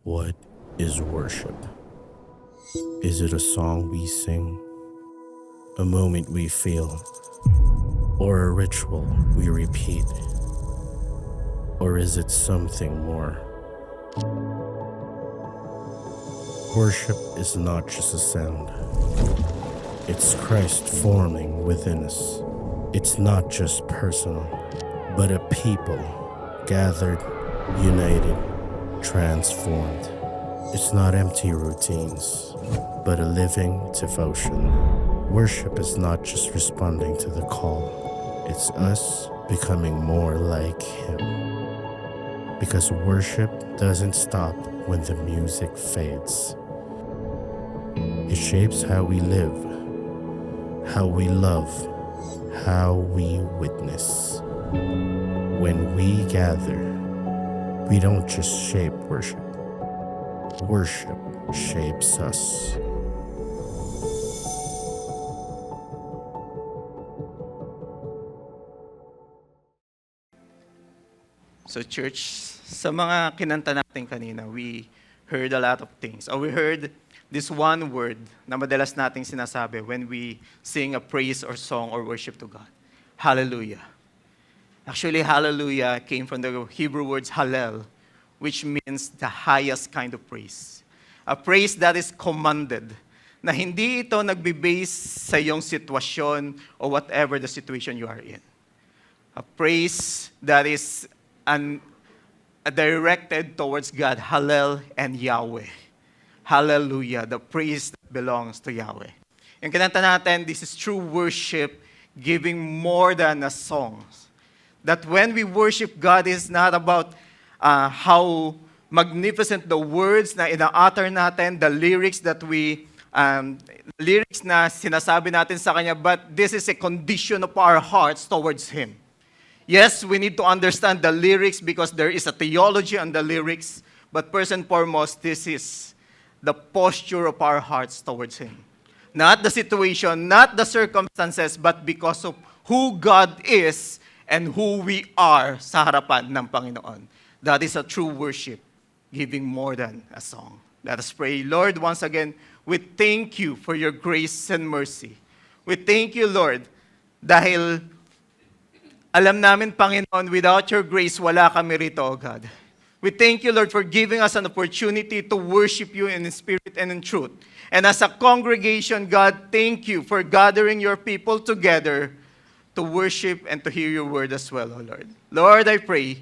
What is worship? Is it a song we sing, a moment we feel, or a ritual we repeat? Or is it something more? Worship is not just a sound, it's Christ forming within us. It's not just personal, but a people gathered, united, transformed. It's not empty routines, but a living devotion. Worship is not just responding to the call, it's us becoming more like Him. Because worship doesn't stop when the music fades. It shapes how we live, how we love, how we witness. When we gather, we don't just shape worship. Worship shapes us. So church, sa mga kinanta natin kanina, we heard a lot of things. Or we heard this one word na madalas nating sinasabi when we sing a praise or song or worship to God. Hallelujah. Actually, hallelujah came from the Hebrew words hallel, which means the highest kind of praise. A praise that is commanded, na hindi ito nagbe-base sa iyong sitwasyon or whatever the situation you are in. A praise that is directed towards God, Hallel and Yahweh. Hallelujah, the praise that belongs to Yahweh. Yung kinanta natin, this is true worship, giving more than a song. That when we worship God, is not about how magnificent the words na ina-utter natin, the lyrics that lyrics na sinasabi natin sa Kanya, but this is a condition of our hearts towards Him. Yes, we need to understand the lyrics because there is a theology on the lyrics, but first and foremost, this is the posture of our hearts towards Him. Not the situation, not the circumstances, but because of who God is and who we are sa harapan ng Panginoon. That is a true worship, giving more than a song. Let us pray. Lord, once again, we thank You for Your grace and mercy. We thank You, Lord, dahil alam namin, Panginoon, without Your grace, wala kami rito, O God. We thank You, Lord, for giving us an opportunity to worship You in spirit and in truth. And as a congregation, God, thank You for gathering Your people together to worship and to hear Your word as well, O Lord. Lord, I pray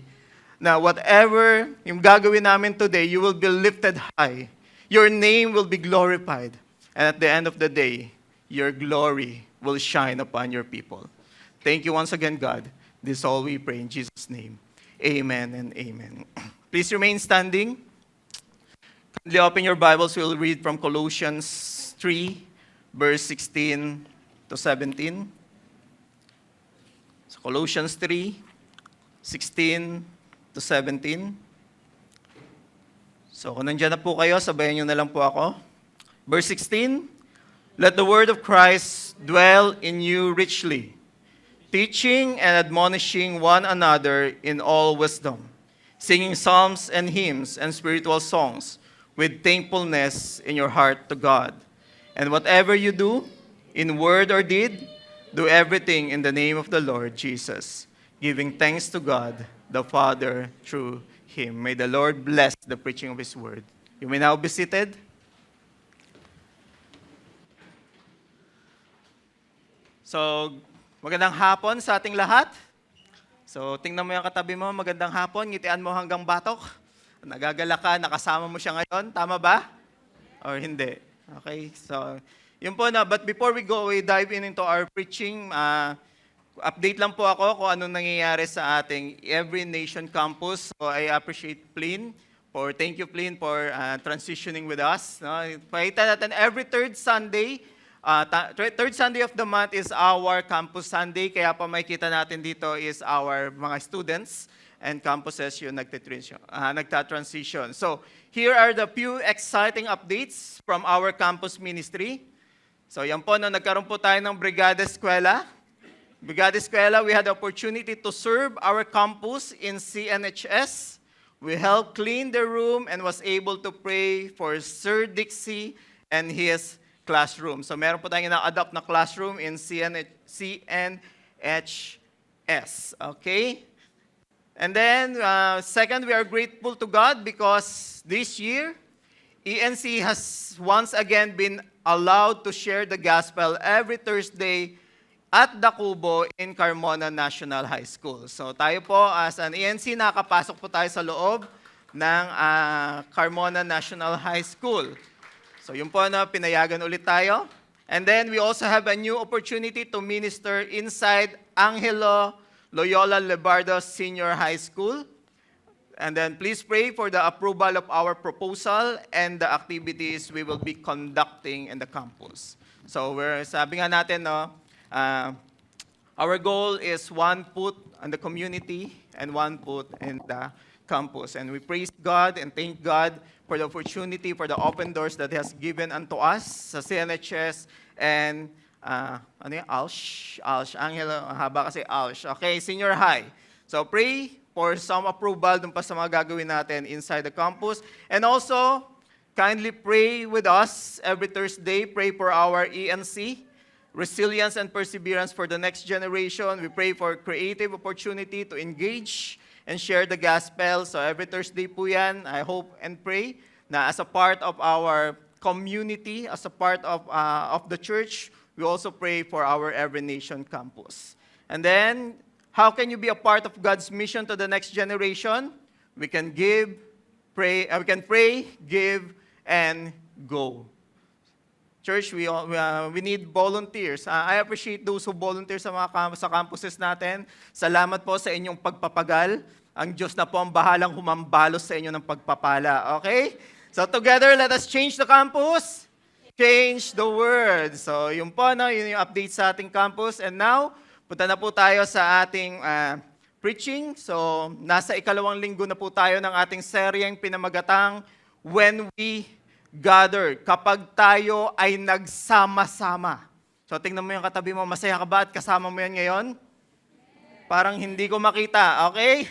na whatever yung gagawin namin today, You will be lifted high. Your name will be glorified. And at the end of the day, Your glory will shine upon Your people. Thank You once again, God. This all we pray in Jesus' name. Amen and amen. Please remain standing. Kindly open your Bibles. We'll read from Colossians 3, verse 16 to 17. So Colossians 3, 16 to 17. So kung nandiyan na po kayo, sabayan nyo na lang po ako. Verse 16, let the word of Christ dwell in you richly, teaching and admonishing one another in all wisdom, singing psalms and hymns and spiritual songs with thankfulness in your heart to God. And whatever you do, in word or deed, do everything in the name of the Lord Jesus, giving thanks to God the Father through Him. May the Lord bless the preaching of His word. You may now be seated. So, magandang hapon sa ating lahat. So, tingnan mo yung katabi mo, magandang hapon, ngitian mo hanggang batok. Nagagala ka, nakasama mo siya ngayon, tama ba? Or hindi? Okay, so, yun po na. But before we go, we dive into our preaching, update lang po ako kung anong nangyayari sa ating Every Nation Campus. So, I appreciate thank you, Plin, for transitioning with us. No? Pakita natin every third Sunday, third Sunday of the month is our Campus Sunday, kaya pa makikita natin dito is our mga students and campuses yung nagta-transition. So, here are the few exciting updates from our campus ministry. So, yan po, nagkaroon po tayo ng Brigada Eskwela. Brigada Eskwela, we had the opportunity to serve our campus in CNHS We helped clean the room and was able to pray for Sir Dixie and his classroom. So meron po tayong ina-adopt na classroom in CNHS. Okay? And then, second, we are grateful to God because this year, ENC has once again been allowed to share the gospel every Thursday at Dacubo in Carmona National High School. So tayo po as an ENC, nakapasok po tayo sa loob ng Carmona National High School. So yun po na, pinayagan ulit tayo. And then we also have a new opportunity to minister inside Angelo Loyola Lebardo Senior High School. And then please pray for the approval of our proposal and the activities we will be conducting in the campus. So sabi nga natin, no, our goal is one foot on the community and one foot in the campus. And we praise God and thank God for the opportunity, for the open doors that He has given unto us sa CNHS and Alsh, Angelo, haba kasi Alsh. Okay, senior high. So pray for some approval dun pa sa mga gagawin natin inside the campus. And also, kindly pray with us every Thursday. Pray for our ENC, resilience and perseverance for the next generation. We pray for creative opportunity to engage and share the gospel. So every Thursday po yan, I hope and pray na as a part of our community, as a part of the church, we also pray for our Every Nation campus. And then, how can you be a part of God's mission to the next generation? We can pray, give, and go. Church, we need volunteers. I appreciate those who volunteer sa mga sa campuses natin. Salamat po sa inyong pagpapagal. Ang Diyos na po ang bahalang humambalos sa inyo ng pagpapala. Okay? So together, let us change the campus. Change the world. So yun po, no, yun yung update sa ating campus. And now, punta na po tayo sa ating preaching. So nasa ikalawang linggo na po tayo ng ating seryeng pinamagatang When We Gather. Kapag tayo ay nagsama-sama. So tingnan mo yung katabi mo, masaya ka ba at kasama mo yan ngayon? Parang hindi ko makita, okay?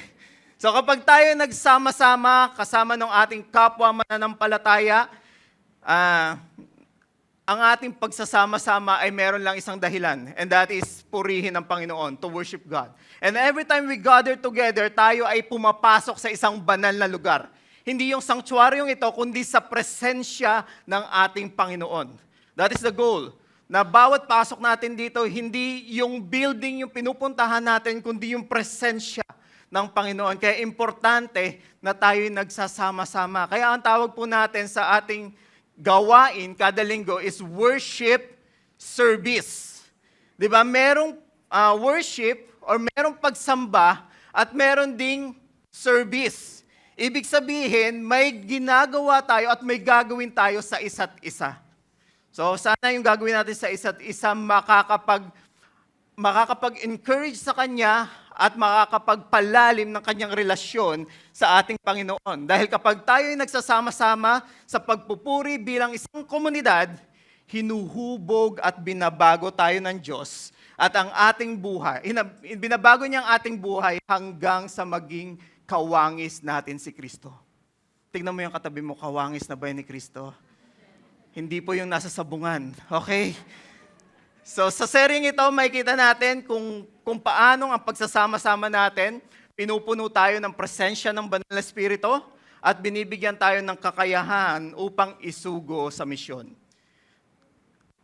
So kapag tayo nagsama-sama, kasama ng ating kapwa mananampalataya, ang ating pagsasama-sama ay meron lang isang dahilan, and that is purihin ang Panginoon, to worship God. And every time we gather together, tayo ay pumapasok sa isang banal na lugar. Hindi yung sanctuaryong ito, kundi sa presensya ng ating Panginoon. That is the goal. Na bawat pasok natin dito, hindi yung building yung pinupuntahan natin, kundi yung presensya ng Panginoon. Kaya importante na tayo nagsasama-sama. Kaya ang tawag po natin sa ating gawain kada linggo is worship service. 'Di ba? Merong worship or merong pagsamba at meron ding service. Ibig sabihin, may ginagawa tayo at may gagawin tayo sa isa't isa. So sana yung gagawin natin sa isa't isa makakapag-encourage sa Kanya at makakapagpalalim ng Kanyang relasyon sa ating Panginoon. Dahil kapag tayo ay nagsasama-sama sa pagpupuri bilang isang komunidad, hinuhubog at binabago tayo ng Diyos at ang ating buhay, binabago niya ang ating buhay hanggang sa maging kawangis natin si Kristo. Tingnan mo yung katabi mo, kawangis na ba ni Kristo? Hindi po yung nasa sabungan, okay? So sa seryeng ito, makikita natin kung paano ang pagsasama-sama natin, pinupuno tayo ng presensya ng Banal na Espiritu at binibigyan tayo ng kakayahan upang isugo sa misyon.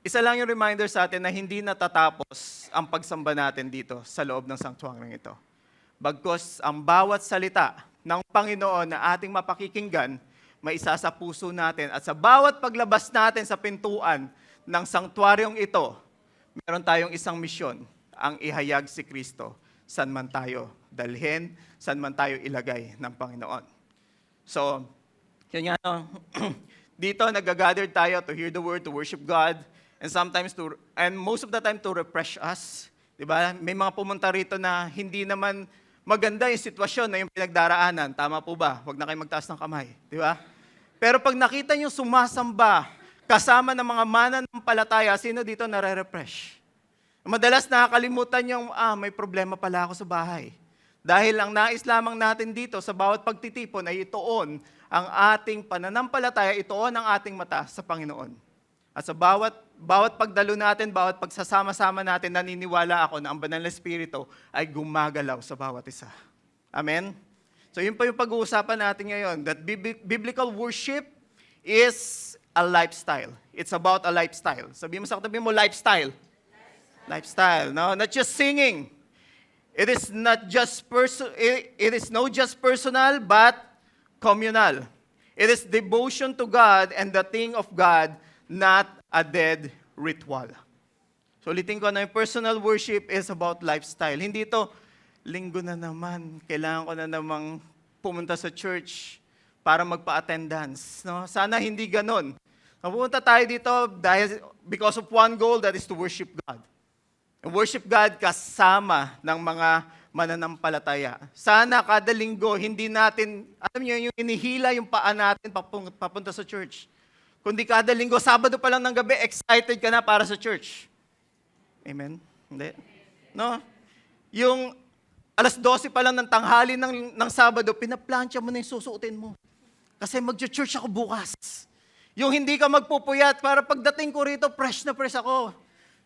Isa lang yung reminder sa atin na hindi natatapos ang pagsamba natin dito sa loob ng sanctuaryong ito. Bagkus ang bawat salita ng Panginoon na ating mapakikinggan, may isa sa puso natin at sa bawat paglabas natin sa pintuan ng sanctuaryong ito, meron tayong isang misyon, ang ihayag si Kristo saan man tayo dalhin, saan man tayo ilagay ng Panginoon. So, yun nga, dito nag-gather tayo to hear the word, to worship God, and sometimes and most of the time to refresh us. Diba? May mga pumunta rito na hindi naman maganda yung sitwasyon na yung pinagdaraanan. Tama po ba? Huwag na kayo magtaas ng kamay. Diba? Pero pag nakita nyo sumasamba, kasama ng mga mananampalataya, sino dito nare-refresh? Madalas nakakalimutan yung, may problema pala ako sa bahay. Dahil ang nais lamang natin dito sa bawat pagtitipon ay ituon ang ating pananampalataya, ituon ang ating mata sa Panginoon. At sa bawat pagdalo natin, bawat pagsasama-sama natin, naniniwala ako na ang Banal na Espiritu ay gumagalaw sa bawat isa. Amen? So yun pa yung pag-uusapan natin ngayon, that biblical worship is a lifestyle. It's about a lifestyle. Sabihin mo sa katabi mo, lifestyle. Lifestyle, no? Not just singing. It is not just personal, but communal. It is devotion to God and the thing of God, not a dead ritual. So ulitin ko na yung personal worship is about lifestyle. Hindi ito, linggo na naman, kailangan ko na namang pumunta sa church para magpa-attendance. No? Sana hindi ganon. Pumunta tayo dito because of one goal, that is to worship God. And worship God kasama ng mga mananampalataya. Sana kada linggo, hindi natin, alam niyo, yung inihila yung paa natin papunta sa church. Kundi kada linggo, Sabado pa lang ng gabi, excited ka na para sa church. Amen? Hindi? No? Yung alas 12 pa lang ng tanghali ng Sabado, pinaplansya mo na yung susuotin mo. Kasi mag-church ako bukas. Yung hindi ka magpupuyat para pagdating ko rito, fresh na fresh ako.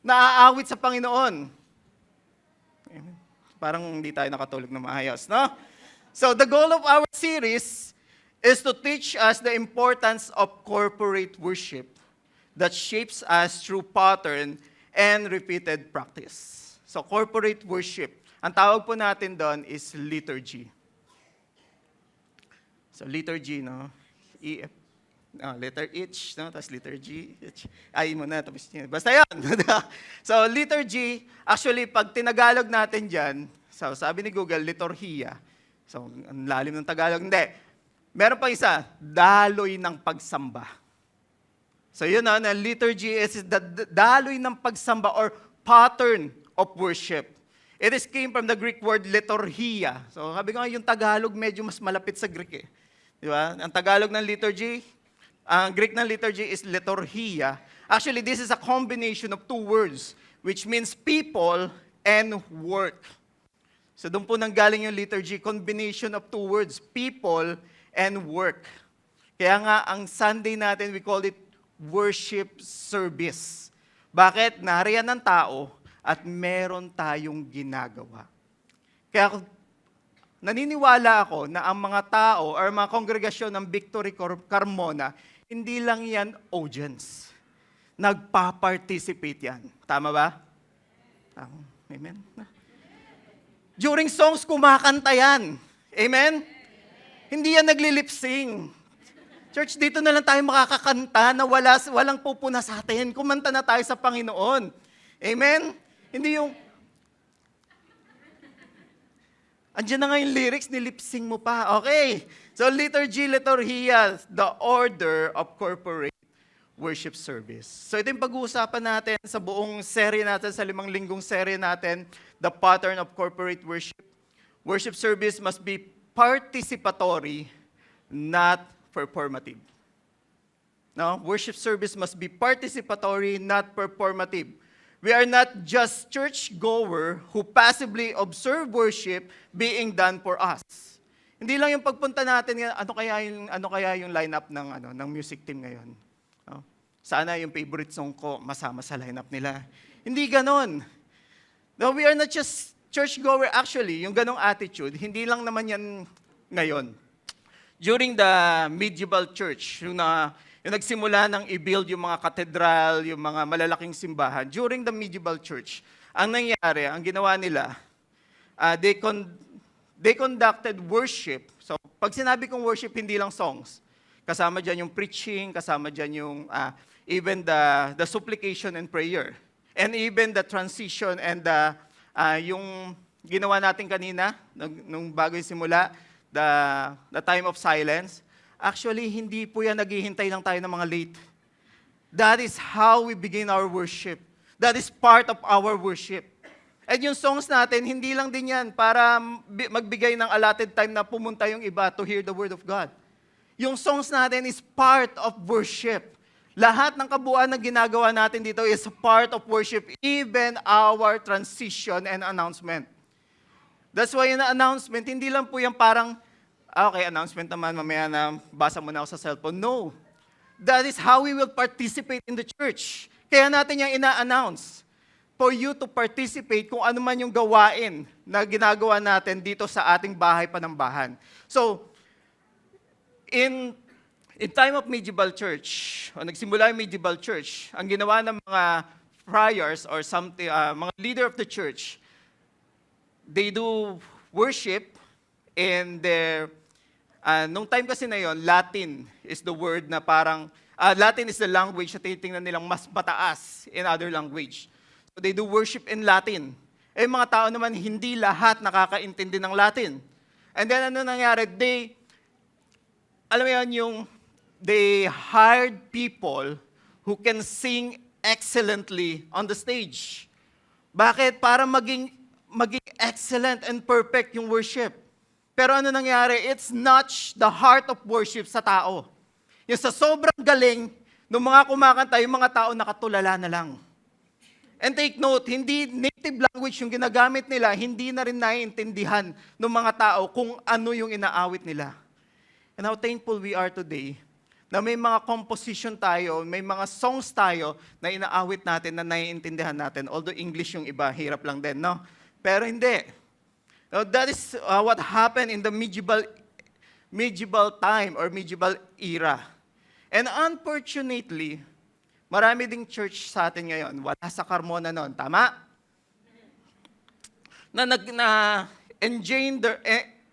Naaawit sa Panginoon. Amen. Parang hindi tayo nakatulog na maayos, no? So the goal of our series is to teach us the importance of corporate worship that shapes us through pattern and repeated practice. So corporate worship. Ang tawag po natin doon is liturgy. So liturgy, no? Letter H, no? Tapos liturgy. Ay mo na, tapos yun. Basta yan. So liturgy, actually, pag tinagalog natin dyan, so sabi ni Google, liturhiya. So, ang lalim ng Tagalog. Hindi. Meron pa isa, daloy ng pagsamba. So yun na liturgy is the daloy ng pagsamba or pattern of worship. It came from the Greek word liturhiya. So sabi ko nga, yung Tagalog medyo mas malapit sa Greek eh. Di ba? Ang Tagalog ng liturgy, ang Greek ng liturgy is liturhiya. Actually, this is a combination of two words, which means people and work. So doon po nanggaling yung liturgy, combination of two words, people and work. Kaya nga, ang Sunday natin, we call it worship service. Bakit? Nariyan ng tao at meron tayong ginagawa. Kaya naniniwala ako na ang mga tao or mga kongregasyon ng Victory Carmona, hindi lang yan audience. Nagpa-participate yan. Tama ba? Amen? During songs, kumakanta yan. Amen? Hindi yan nagli-lip-sing. Church, dito na lang tayo makakakanta na walang pupuna sa atin. Kumanta na tayo sa Panginoon. Amen? Hindi yung... Andiyan na nga yung lyrics, nilip-sing mo pa. Okay. So, liturgy, liturhiya, the order of corporate worship service. So, ito yung pag-uusapan natin sa buong serye natin, sa 5 linggong serye natin, the pattern of corporate worship. Worship service must be participatory, not performative. No? Worship service must be participatory, not performative. We are not just church-goer who passively observe worship being done for us. Hindi lang yung pagpunta natin, ano kaya yung lineup ng music team ngayon. No? Sana yung favorite song ko masama sa lineup nila. Hindi ganon. No, we are not just church-goer actually, yung ganong attitude, hindi lang naman yan ngayon. During the medieval church, yung nagsimula ng i-build yung mga katedral, yung mga malalaking simbahan, during the medieval church, ang nangyari, ang ginawa nila, they conducted worship. So, pag sinabi kong worship, hindi lang songs. Kasama dyan yung preaching, kasama dyan yung even the supplication and prayer. And even the transition and yung ginawa natin kanina, nung bago yung simula, the time of silence. Actually, hindi po yan naghihintay lang tayo ng mga late. That is how we begin our worship. That is part of our worship. And yung songs natin, hindi lang din yan para magbigay ng allotted time na pumunta yung iba to hear the word of God. Yung songs natin is part of worship. Lahat ng kabuuan na ginagawa natin dito is part of worship, even our transition and announcement. That's why yung announcement, hindi lang po yung parang, okay, announcement naman, mamaya na basa mo na ako sa cellphone. No. That is how we will participate in the church. Kaya natin yung ina-announce. For you to participate kung ano man yung gawain na ginagawa natin dito sa ating bahay panambahan. So, in time of medieval church, o nagsimula yung medieval church, ang ginawa ng mga friars or something, mga leader of the church, they do worship in their, nung time kasi na yon, Latin is the word na parang, Latin is the language na tinitingnan nilang mas mataas in other language. So they do worship in Latin. Eh mga tao naman, hindi lahat nakakaintindi ng Latin. And then ano nangyari? Alam mo yan, they hired people who can sing excellently on the stage. Bakit? Para maging excellent and perfect yung worship. Pero ano nangyari? It's not the heart of worship sa tao. Yung sa sobrang galing ng mga kumakanta, yung mga tao nakatulala na lang. And take note, hindi native language yung ginagamit nila, hindi na rin naiintindihan ng mga tao kung ano yung inaawit nila. And how thankful we are today na may mga composition tayo, may mga songs tayo na inaawit natin na naiintindihan natin. Although English yung iba, hirap lang din, no? Pero hindi. No, that is what happened in the medieval time or medieval era. And unfortunately, marami ding church sa atin ngayon, wala sa Carmona noon, tama? Na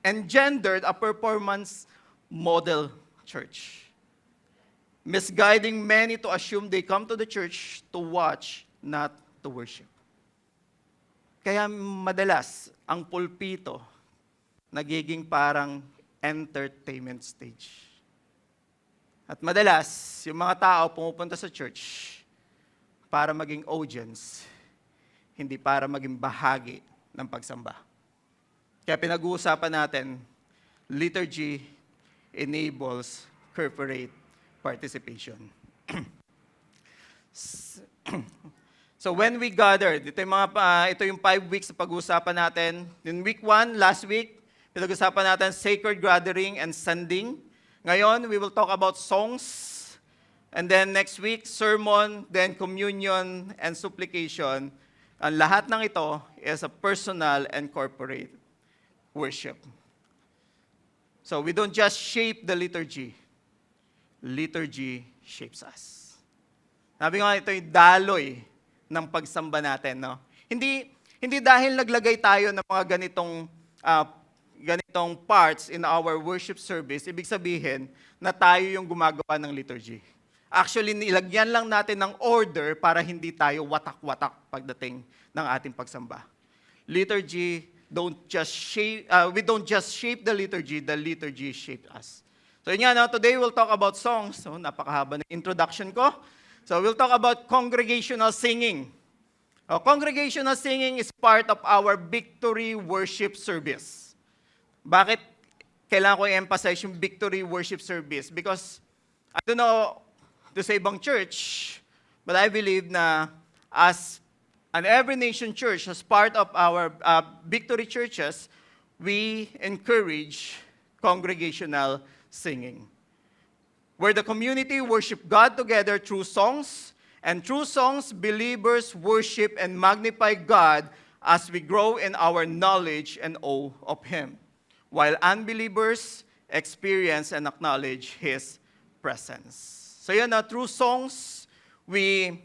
engendered a performance model church. Misguiding many to assume they come to the church to watch, not to worship. Kaya madalas, ang pulpito, nagiging parang entertainment stage. At madalas, yung mga tao pumupunta sa church para maging audience, hindi para maging bahagi ng pagsamba. Kaya pinag-uusapan natin, liturgy enables corporate participation. So when we gathered, ito yung 5 weeks na pag-uusapan natin. In week 1, last week, pinag-uusapan natin sacred gathering and sending. Ngayon, we will talk about songs. And then next week, sermon, then communion and supplication. Ang lahat ng ito is a personal and corporate worship. So we don't just shape the liturgy. Liturgy shapes us. Sabi nga, ito yung daloy ng pagsamba natin, no? Hindi dahil naglagay tayo ng mga ganitong parts in our worship service, ibig sabihin na tayo yung gumagawa ng liturgy. Actually, nilagyan lang natin ng order para hindi tayo watak-watak pagdating ng ating pagsamba. Liturgy we don't just shape the liturgy shaped us. So yun nga, no? Today we'll talk about songs. So napakahaba ng introduction ko. So we'll talk about congregational singing. Congregational singing is part of our victory worship service. Bakit kailangan ko i-emphasize yung victory worship service? Because, I don't know, to sa ibang church, but I believe na as an Every Nation church, as part of our victory churches, we encourage congregational singing, where the community worship God together through songs, and through songs, believers worship and magnify God as we grow in our knowledge and awe of Him, while unbelievers experience and acknowledge His presence. So yun, through songs, may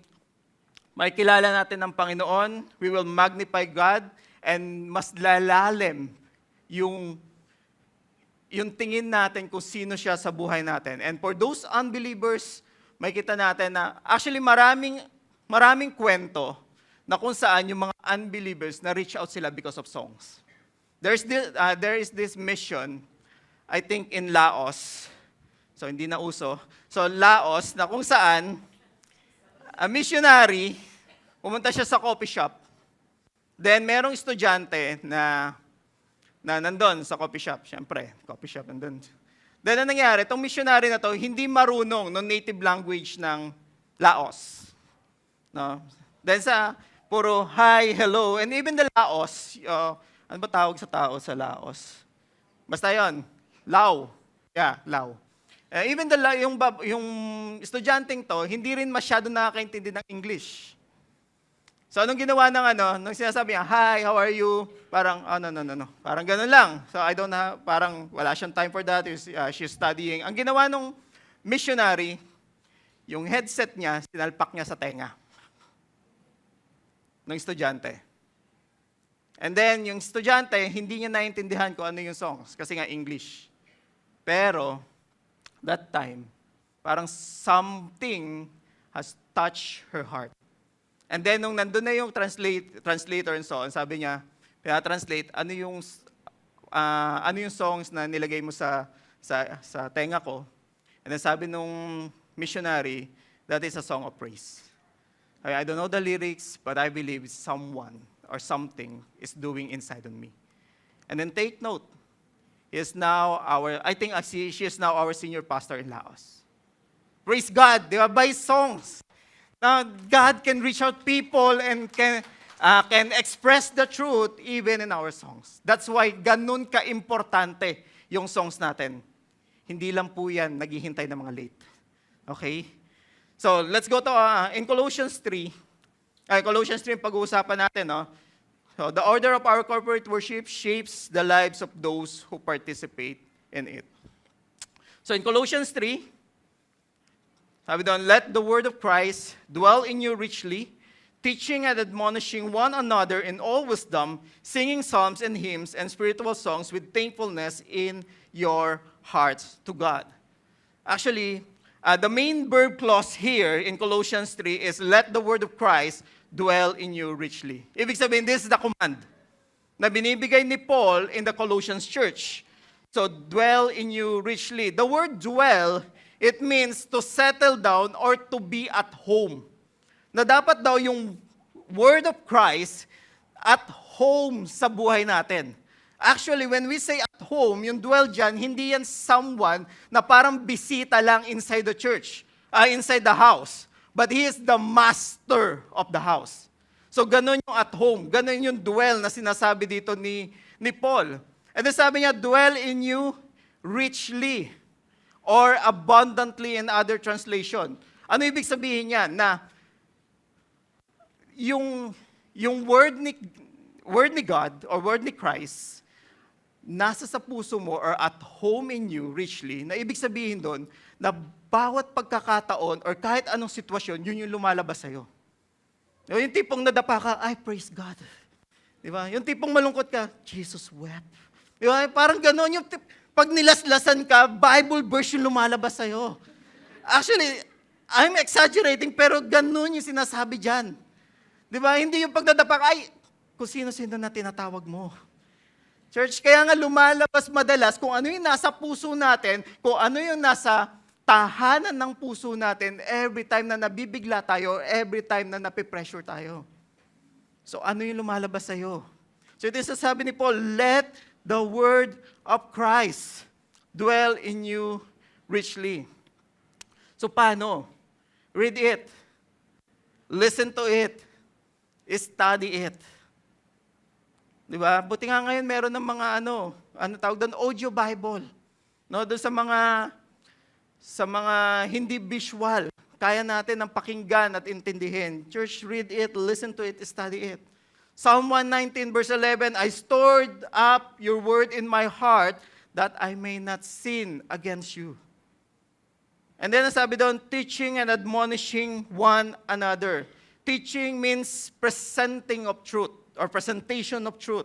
kilala natin ng Panginoon, we will magnify God, and mas lalalim yung tingin natin kung sino siya sa buhay natin. And for those unbelievers, may kita natin na actually maraming kwento na kung saan yung mga unbelievers na reach out sila because of songs. There is this mission, I think in Laos, so hindi na uso, so Laos na kung saan a missionary, pumunta siya sa coffee shop, then merong estudyante na nandun sa coffee shop, syempre, coffee shop nandun. Then ang nangyari, itong missionary na to, hindi marunong ng native language ng Laos. No? Then puro hi, hello, and even the Laos, Ano ba tawag sa tao sa Laos? Basta yon, Lao. Yeah, Lao. Even yung estudyanteng to, hindi rin masyado nakakaintindi ng English. So anong ginawa ng nung sinasabi niya, "Hi, how are you?" Parang, no. Parang ganun lang. So I don't have, parang wala siyang time for that. She's studying. Ang ginawa nung missionary, yung headset niya, sinalpak niya sa tenga ng estudyante. And then, yung estudyante, hindi niya naintindihan kung ano yung songs, kasi nga English. Pero, that time, parang something has touched her heart. And then, nung nandun na yung translator and so on, sabi niya, pinatranslate, ano yung songs na nilagay mo sa tenga ko? And then sabi nung missionary, that is a song of praise. I don't know the lyrics, but I believe someone or something is doing inside on me. And then take note, she is now our senior pastor in Laos. Praise God, di ba? By songs. Now, God can reach out people and can express the truth even in our songs. That's why ganun ka-importante yung songs natin. Hindi lang po yan naghihintay ng mga late. Okay? So, let's go to, in Colossians 3, pag-uusapan natin, no? So, the order of our corporate worship shapes the lives of those who participate in it. So, in Colossians 3, sabi doon, let the word of Christ dwell in you richly, teaching and admonishing one another in all wisdom, singing psalms and hymns and spiritual songs with thankfulness in your hearts to God. Actually, the main verb clause here in Colossians 3 is let the word of Christ dwell in you richly. Ibig sabihin, this is the command na binibigay ni Paul in the Colossians church. So, dwell in you richly. The word dwell, it means to settle down or to be at home. Na dapat daw yung word of Christ at home sa buhay natin. Actually, when we say at home, yung dwell dyan, hindi yan someone na parang bisita lang inside the church, inside the house. But he is the master of the house. So, ganun yung at home. Ganun yung dwell na sinasabi dito ni Paul. And then sabi niya, dwell in you richly or abundantly in other translation. Ano ibig sabihin niyan? Na yung word ni God or word ni Christ nasa sa puso mo or at home in you richly, na ibig sabihin doon na bawat pagkakataon or kahit anong sitwasyon, yun yung lumalabas sa'yo. Yung tipong nadapa ka, ay, praise God. Di ba? Yung tipong malungkot ka, Jesus wept. Di ba? Parang gano'n. Yung pag nilaslasan ka, Bible verse yung lumalabas sa'yo. Actually, I'm exaggerating, pero gano'n yung sinasabi dyan. Di ba? Hindi yung pagdadapa ka, ay, kung sino-sino na tinatawag mo. Church, kaya nga lumalabas madalas kung ano yung nasa puso natin, kung ano yung nasa tahanan ng puso natin every time na nabibigla tayo, every time na napipressure tayo. So ano yung lumalabas sa'yo? So ito yung sasabi ni Paul, let the word of Christ dwell in you richly. So paano? Read it. Listen to it. Study it. Diba? Buti nga ngayon meron ng mga ano tawag doon, audio Bible. No, doon sa mga hindi visual, kaya natin ang pakinggan at intindihin. Church, read it, listen to it, study it. Psalm 119 verse 11, I stored up your word in my heart that I may not sin against you. And then sabi doon, teaching and admonishing one another. Teaching means presenting of truth or presentation of truth.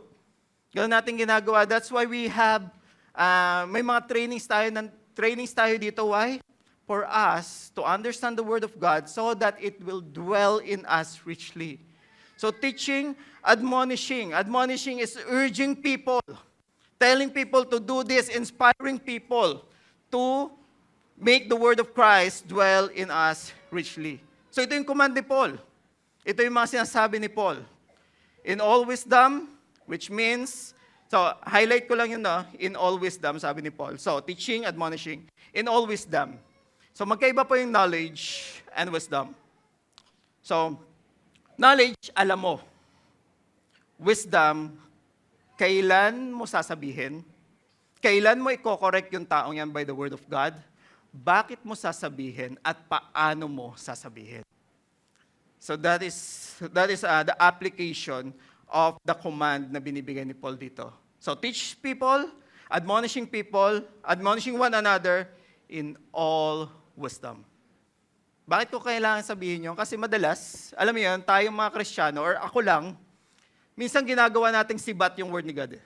Ganun natin ginagawa. That's why we have, may mga trainings tayo dito. Why? For us to understand the Word of God so that it will dwell in us richly. So teaching, admonishing. Admonishing is urging people, telling people to do this, inspiring people to make the Word of Christ dwell in us richly. So ito yung command ni Paul. Ito yung mga sinasabi ni Paul. In all wisdom, which means, so highlight ko lang yun, no? In all wisdom, sabi ni Paul. So, teaching, admonishing, in all wisdom. So, magkaiba po yung knowledge and wisdom. So, knowledge, alam mo. Wisdom, kailan mo sasabihin? Kailan mo i-correct yung taong yan by the word of God? Bakit mo sasabihin at paano mo sasabihin? So that is the application of the command na binibigay ni Paul dito. So teach people, admonishing one another in all wisdom. Bakit ko kailangan sabihin yun? Kasi madalas, alam mo yun, tayong mga Kristiyano, or ako lang, minsan ginagawa nating sibat yung word ni God.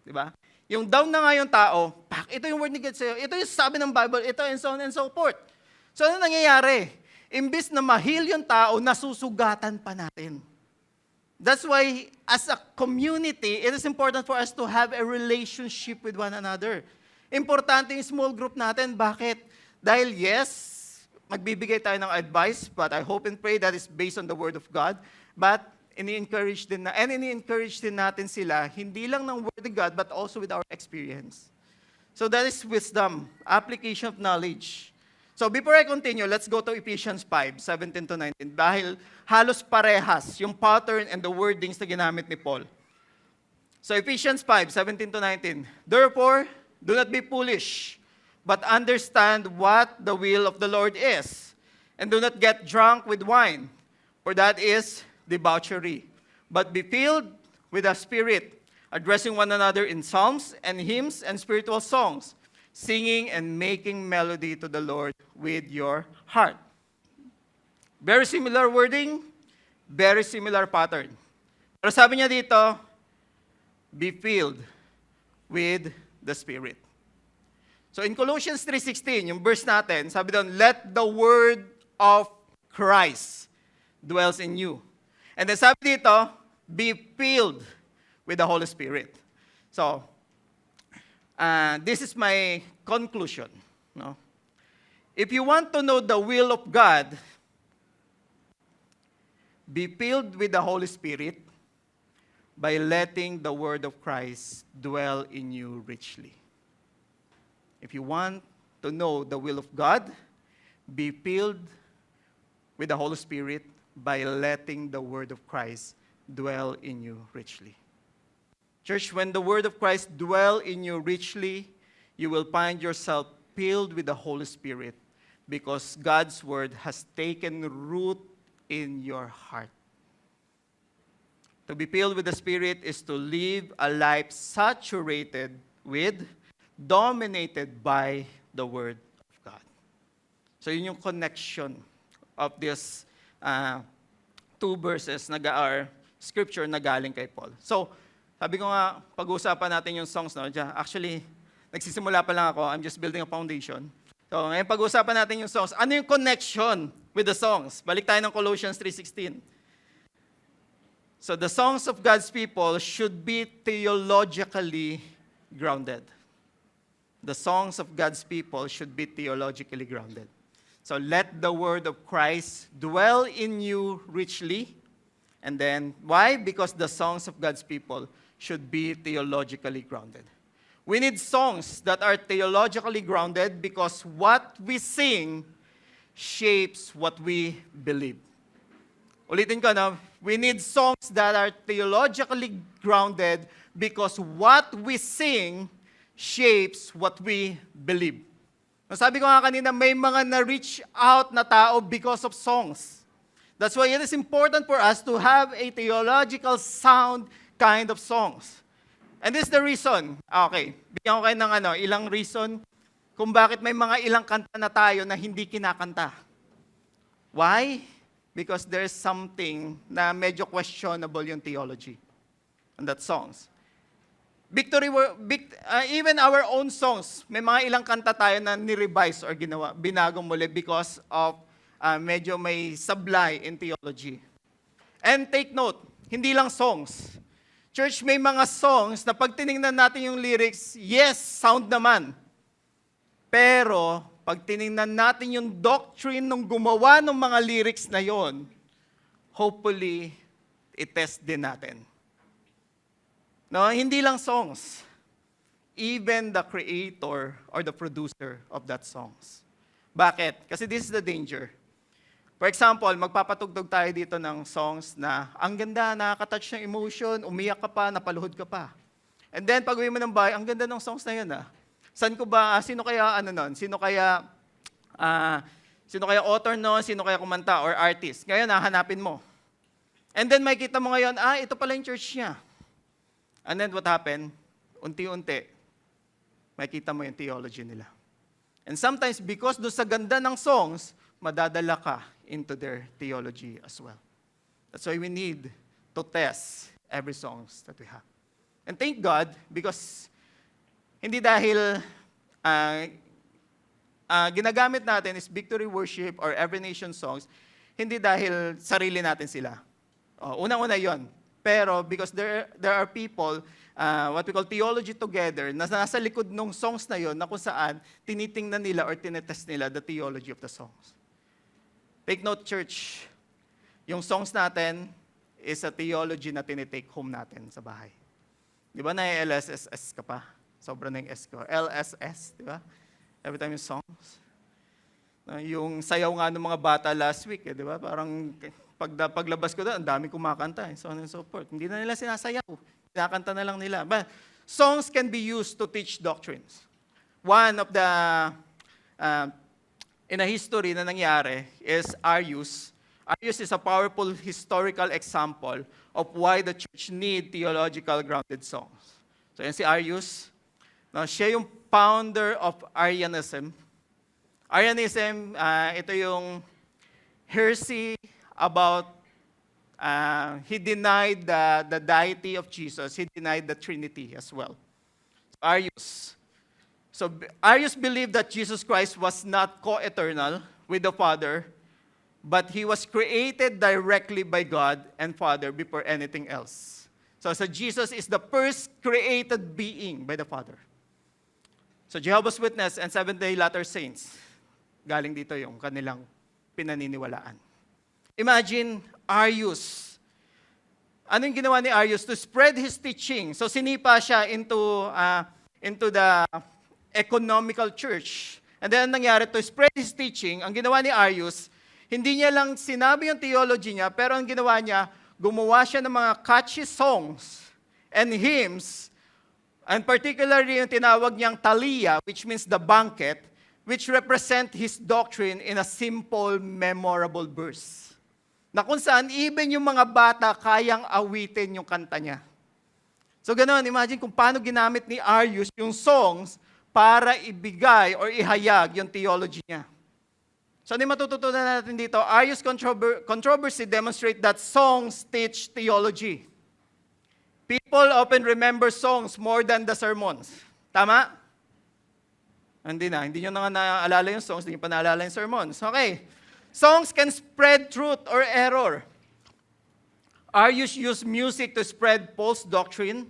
Di ba? Yung down na nga yung tao, ito yung word ni God sa'yo, ito yung sabi ng Bible, ito and so on and so forth. So ano nangyayari? Imbis na ma-heal yung tao, nasusugatan pa natin. That's why, as a community, it is important for us to have a relationship with one another. Importante yung small group natin. Bakit? Dahil yes, magbibigay tayo ng advice, but I hope and pray that is based on the Word of God. But ini-encourage din natin sila, hindi lang ng Word of God, but also with our experience. So that is wisdom, application of knowledge. So before I continue, let's go to Ephesians 5:17-19. Dahil halos parehas yung pattern and the wordings na ginamit ni Paul. So Ephesians 5:17-19. Therefore, do not be foolish, but understand what the will of the Lord is. And do not get drunk with wine, for that is debauchery. But be filled with the Spirit, addressing one another in psalms and hymns and spiritual songs, singing and making melody to the Lord with your heart. Very similar wording, very similar pattern. Pero sabi niya dito, be filled with the Spirit. So in Colossians 3:16, yung verse natin, sabi doon, let the word of Christ dwells in you. And then sabi dito, be filled with the Holy Spirit. So, this is my conclusion. No? If you want to know the will of God, be filled with the Holy Spirit by letting the word of Christ dwell in you richly. If you want to know the will of God, be filled with the Holy Spirit by letting the word of Christ dwell in you richly. Church, when the word of Christ dwell in you richly, you will find yourself filled with the Holy Spirit because God's word has taken root in your heart. To be filled with the Spirit is to live a life saturated with, dominated by the word of God. So yun yung connection of this two verses or scripture na galing kay Paul. So, sabi ko nga, pag-uusapan natin yung songs. No? Actually, nagsisimula pa lang ako. I'm just building a foundation. So, ngayon pag-uusapan natin yung songs. Ano yung connection with the songs? Balik tayo ng Colossians 3:16. So, the songs of God's people should be theologically grounded. The songs of God's people should be theologically grounded. So let the word of Christ dwell in you richly. And then, why? Because the songs of God's people should be theologically grounded. We need songs that are theologically grounded because what we sing shapes what we believe. Ulitin ko, no? We need songs that are theologically grounded because what we sing shapes what we believe. Sabi ko nga kanina, may mga na-reach out na tao because of songs. That's why it is important for us to have a theological sound kind of songs. And this is the reason. Okay, bigyan ko kayo ng ilang reason kung bakit may mga ilang kanta na tayo na hindi kinakanta. Why? Because there's something na medyo questionable yung theology on that songs. Even our own songs, may mga ilang kanta tayo na ni-revise or binagong muli because of medyo may sablay in theology. And take note, hindi lang songs. Church, may mga songs na pag tinignan natin yung lyrics, yes, sound naman. Pero, pag tinignan natin yung doctrine ng gumawa ng mga lyrics na yon, hopefully, i-test din natin. No, hindi lang songs. Even the creator or the producer of that songs. Bakit? Kasi this is the danger. For example, magpapatugtog tayo dito ng songs na ang ganda, nakaka-touch ng emotion, umiyak ka pa, napaluhod ka pa. And then, pag uwi mo ng bahay, ang ganda ng songs na yun, ah. Sino kaya, sino kaya author nun, sino kaya kumanta, or artist? Ngayon, hahanapin mo. And then, makikita mo ngayon, ito pala yung church niya. And then, what happened? Unti-unti, makikita mo yung theology nila. And sometimes, because doon sa ganda ng songs, madadala ka into their theology as well. That's why we need to test every songs that we have. And thank God, because hindi dahil ginagamit natin is victory worship or every nation songs, hindi dahil sarili natin sila. Unang-una yon. Pero because there are people, what we call theology together, na nasa likod ng songs na yon na kung saan tinitingnan nila or tinetest nila the theology of the songs. Take note, church, yung songs natin is a theology na tinitake home natin sa bahay. Di ba na-LSS ka pa? Sobra na yung S ko. LSS, di ba? Every time yung songs. Yung sayaw nga ng mga bata last week, di ba? Parang paglabas ko doon, ang dami kumakanta. So on and so forth. Hindi na nila sinasayaw. Kinakanta na lang nila. But songs can be used to teach doctrines. One of the, in a history na nangyari is Arius. Arius is a powerful historical example of why the church need theological grounded songs. So yan si Arius. Siya yung founder of Arianism. Arianism, ito yung heresy about, he denied the deity of Jesus. He denied the Trinity as well. So Arius believed that Jesus Christ was not co-eternal with the Father, but he was created directly by God and Father before anything else. So Jesus is the first created being by the Father. So Jehovah's Witness and Seventh-day Latter Saints, galing dito yung kanilang pinaniniwalaan. Imagine Arius. Anong ginawa ni Arius? To spread his teaching. So sinipa siya into the economical church. And then nangyari, to spread his teaching, ang ginawa ni Arius, hindi niya lang sinabi yung theology niya, pero ang ginawa niya, gumawa siya ng mga catchy songs and hymns, and particularly yung tinawag niyang Thalia, which means the banquet, which represent his doctrine in a simple, memorable verse. Na kung saan, even yung mga bata, kayang awitin yung kanta niya. So ganoon, imagine kung paano ginamit ni Arius yung songs para ibigay or ihayag yung theology niya. So ano yung matututunan natin dito? Arius' controversy demonstrate that songs teach theology. People often remember songs more than the sermons. Tama? Hindi nyo na nga naaalala yung songs, hindi nyo pa naalala yung sermons. Okay. Songs can spread truth or error. Arius used music to spread false doctrine.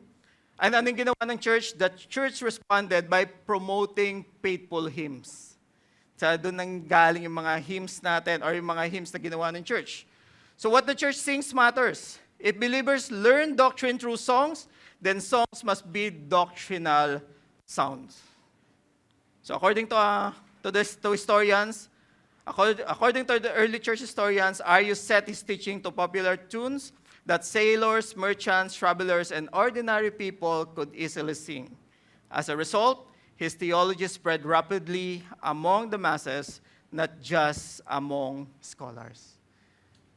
And anong ginawa ng church? The church responded by promoting faithful hymns. So doon nang galing yung mga hymns natin or yung mga hymns na ginawa ng church. So what the church sings matters. If believers learn doctrine through songs, then songs must be doctrinal sounds. So according to historians, according to the early church historians, Arius set his teaching to popular tunes that sailors, merchants, travelers, and ordinary people could easily sing. As a result, his theology spread rapidly among the masses, not just among scholars.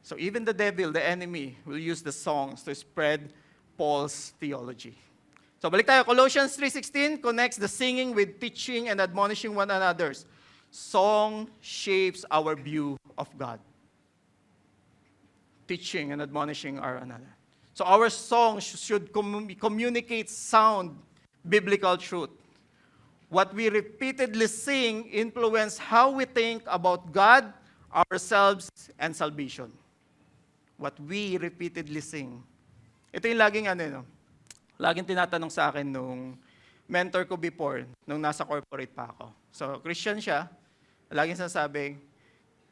So even the devil, the enemy, will use the songs to spread Paul's theology. So balik tayo, Colossians 3:16 connects the singing with teaching and admonishing one another. Song shapes our view of God. Teaching and admonishing one another. So our songs should communicate sound biblical truth. What we repeatedly sing influence how we think about God, ourselves, and salvation. What we repeatedly sing. Ito yung laging tinatanong sa akin nung mentor ko before, nung nasa corporate pa ako. So, Christian siya, laging sasabing,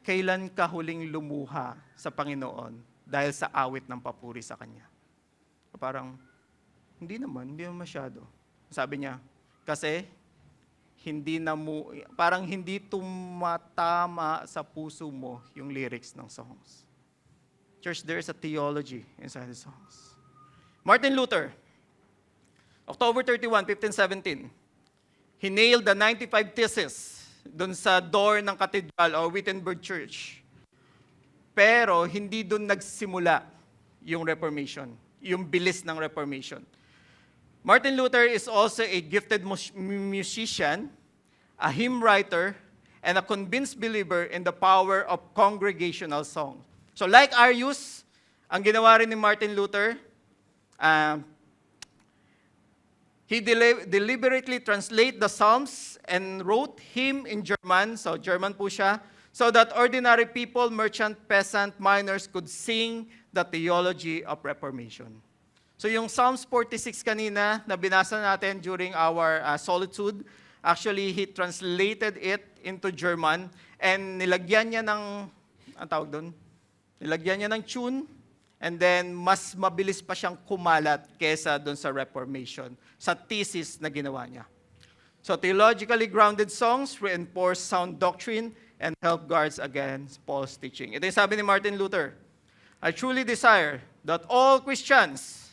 kailan ka huling lumuha sa Panginoon dahil sa awit ng papuri sa Kanya? Parang, hindi naman masyado. Sabi niya, kasi, parang hindi tumatama sa puso mo yung lyrics ng songs. Church, there is a theology inside the songs. Martin Luther. October 31, 1517, he nailed the 95 theses doon sa door ng cathedral o Wittenberg Church. Pero hindi doon nagsimula yung Reformation, yung bilis ng Reformation. Martin Luther is also a gifted musician, a hymn writer, and a convinced believer in the power of congregational song. So like Arius, ang ginawa rin ni Martin Luther, he deliberately translate the Psalms and wrote hymn in German, so German po siya, so that ordinary people, merchant, peasant, miners could sing the theology of Reformation. So yung Psalms 46 kanina na binasa natin during our solitude, actually he translated it into German and nilagyan niya ng, ang tawag doon? Nilagyan niya ng tune and then mas mabilis pa siyang kumalat kesa doon sa Reformation, sa thesis na ginawa niya. So theologically grounded songs reinforce sound doctrine and help guards against false teaching. Ito yung sabi ni Martin Luther, I truly desire that all Christians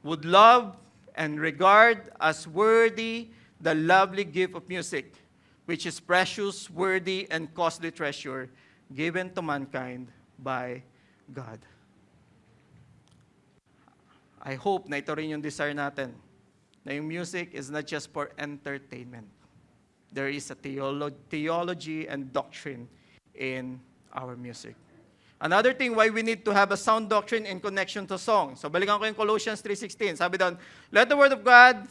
would love and regard as worthy the lovely gift of music, which is precious, worthy, and costly treasure given to mankind by God. I hope na ito rin yung desire natin, na yung music is not just for entertainment. There is a theology and doctrine in our music. Another thing why we need to have a sound doctrine in connection to song. So balikan ko yung Colossians 3:16. Sabi doon, let the word of God,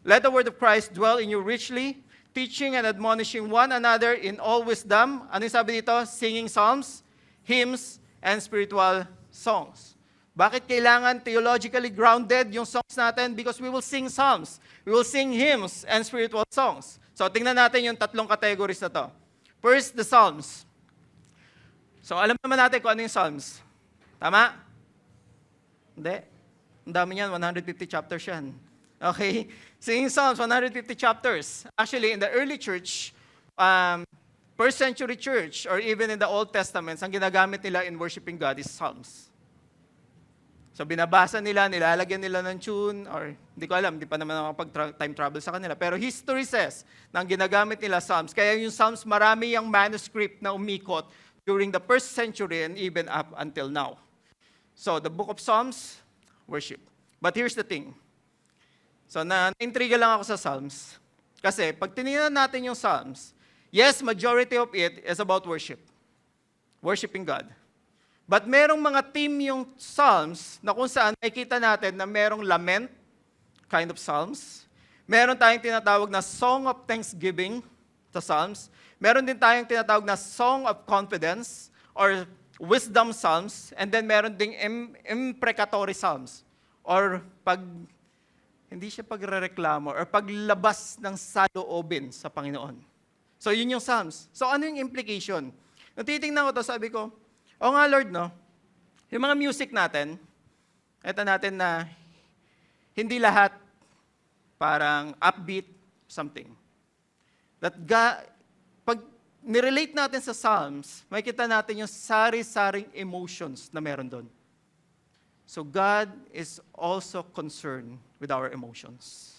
let the word of Christ dwell in you richly, teaching and admonishing one another in all wisdom. Ano yung sabi dito? Singing psalms, hymns, and spiritual songs. Bakit kailangan theologically grounded yung songs natin? Because we will sing psalms, we will sing hymns, and spiritual songs. So tingnan natin yung tatlong categories na to. First, the psalms. So alam naman natin kung ano yung psalms. Tama? Hindi. Ang dami niyan, 150 chapters yan. Okay? Singing psalms, 150 chapters. Actually, in the early church, first century church, or even in the Old Testament, ang ginagamit nila in worshiping God is psalms. So binabasa nila, nilalagyan nila ng tune, or hindi ko alam, hindi pa naman nakapag-time travel sa kanila. Pero history says na ang ginagamit nila psalms. Kaya yung psalms, marami yung manuscript na umikot during the first century and even up until now. So the book of Psalms, worship. But here's the thing. So na-intriga lang ako sa Psalms. Kasi pag tinignan natin yung Psalms, yes, majority of it is about worship. Worshiping God. But merong mga theme yung Psalms na kung saan nakikita natin na merong lament, kind of Psalms. Meron tayong tinatawag na Song of Thanksgiving sa Psalms. Meron din tayong tinatawag na Song of Confidence or Wisdom Psalms. And then meron ding imprecatory Psalms or hindi siya pagrereklamo or paglabas ng saloobin sa Panginoon. So yun yung Psalms. So ano yung implication? Nung titingnan ko to, sabi ko, o nga Lord, no? Yung mga music natin, eto natin na hindi lahat parang upbeat something. That God, pag nirelate natin sa Psalms, makikita natin yung sari-saring emotions na meron doon. So God is also concerned with our emotions.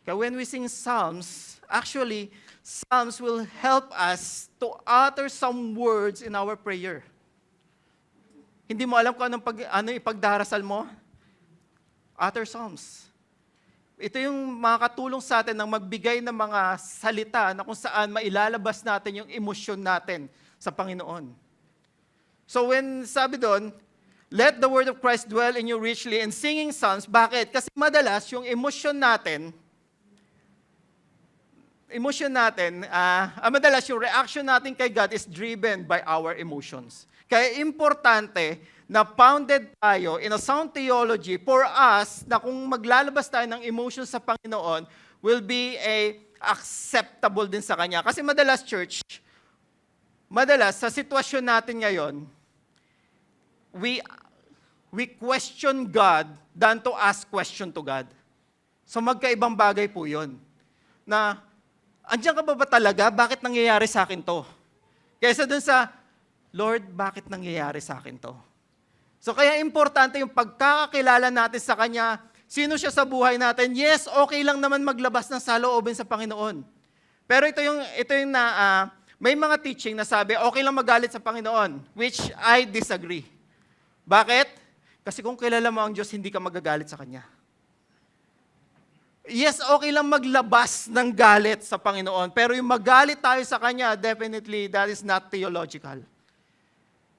Kaya when we sing Psalms, actually, Psalms will help us to utter some words in our prayer. Hindi mo alam kung ano ipagdarasal mo? Utter Psalms. Ito yung makakatulong sa atin ng magbigay ng mga salita na kung saan mailalabas natin yung emosyon natin sa Panginoon. So when sabi doon, let the word of Christ dwell in you richly in singing psalms. Bakit? Kasi madalas yung emosyon natin, madalas yung reaction natin kay God is driven by our emotions. Kaya importante na founded tayo in a sound theology for us na kung maglalabas tayo ng emotions sa Panginoon will be acceptable din sa Kanya. Kasi madalas, church, sa sitwasyon natin ngayon, we question God than to ask question to God. So magkaibang bagay po yun. Na, andiyan ka ba talaga? Bakit nangyayari sa akin to? Kaysa dun sa, Lord, bakit nangyayari sa akin to? So kaya importante yung pagkakakilala natin sa Kanya Sino siya sa buhay natin? Yes, okay lang naman maglabas ng saloobin sa Panginoon. Pero ito yung may mga teaching na sabi, okay lang magalit sa Panginoon, which I disagree. Bakit? Kasi kung kilala mo ang Diyos, hindi ka magagalit sa Kanya. Yes, okay lang maglabas ng galit sa Panginoon, pero yung magalit tayo sa Kanya, definitely, that is not theological.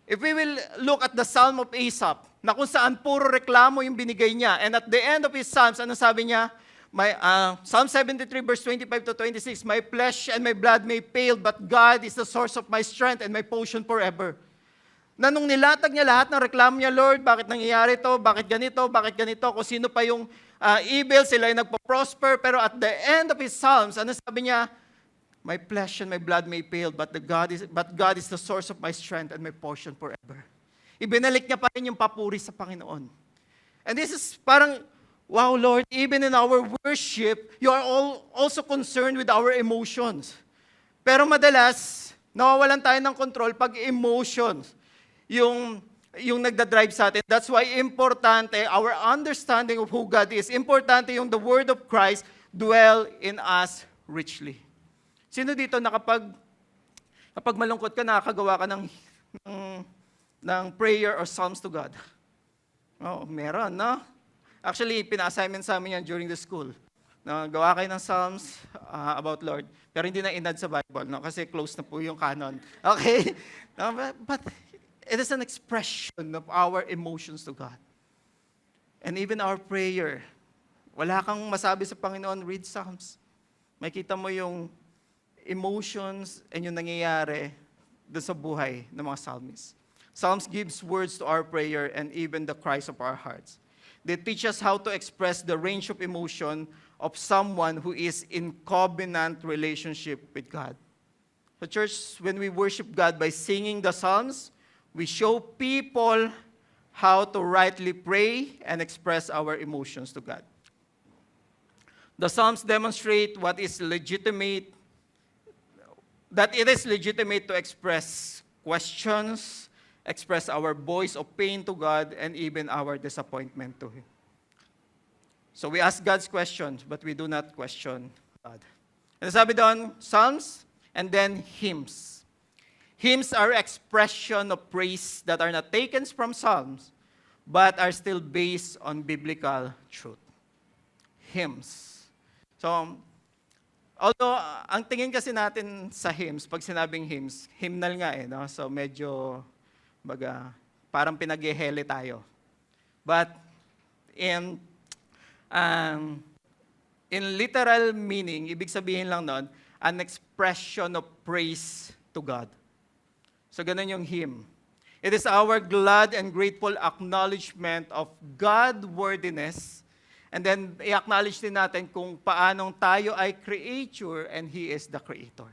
If we will look at the Psalm of Asaph, na kung saan puro reklamo yung binigay niya, and at the end of his Psalms, ano sabi niya? Psalm 73 verse 25 to 26, my flesh and my blood may fail, but God is the source of my strength and my portion forever. Na nung nilatag niya lahat ng reklamo niya, Lord, bakit nangyayari to? Bakit ganito? Kung sino pa yung evil, sila ay nagpo-prosper. Pero at the end of his Psalms, ano sabi niya? My flesh and my blood may fail, but God is the source of my strength and my portion forever. Ibinalik niya pa rin yung papuri sa Panginoon. And this is parang, wow, Lord, even in our worship, you are also concerned with our emotions. Pero madalas, nawawalan tayo ng control pag emotions yung nagdadrive sa atin. That's why importante, our understanding of who God is, importante yung the Word of Christ dwell in us richly. Sino dito na kapag malungkot ka, nakakagawa ka ng prayer or psalms to God? Oh, meron, no? Actually, pina-assignment sa amin yan during the school. No, gawa kayo ng psalms about Lord. Pero hindi na inad sa Bible, no? Kasi close na po yung canon. Okay? No, but it is an expression of our emotions to God. And even our prayer, wala kang masabi sa Panginoon, read Psalms. Makita mo yung emotions and yung nangyayari doon sa buhay ng mga psalmists. Psalms gives words to our prayer and even the cries of our hearts. They teach us how to express the range of emotion of someone who is in covenant relationship with God. So church, when we worship God by singing the Psalms, we show people how to rightly pray and express our emotions to God. The Psalms demonstrate that it is legitimate to express questions, express our voice of pain to God, and even our disappointment to Him. So we ask God's questions, but we do not question God. And sabi doon, Psalms, and then hymns. Hymns are expression of praise that are not taken from Psalms, but are still based on biblical truth. Hymns. So, although, ang tingin kasi natin sa hymns, pag sinabing hymns, hymnal nga no? So, medyo, parang pinag-ehele tayo. But, in literal meaning, ibig sabihin lang nun, an expression of praise to God. So, ganun yung hymn. It is our glad and grateful acknowledgement of God-worthiness. And then, i-acknowledge din natin kung paanong tayo ay creature and He is the creator.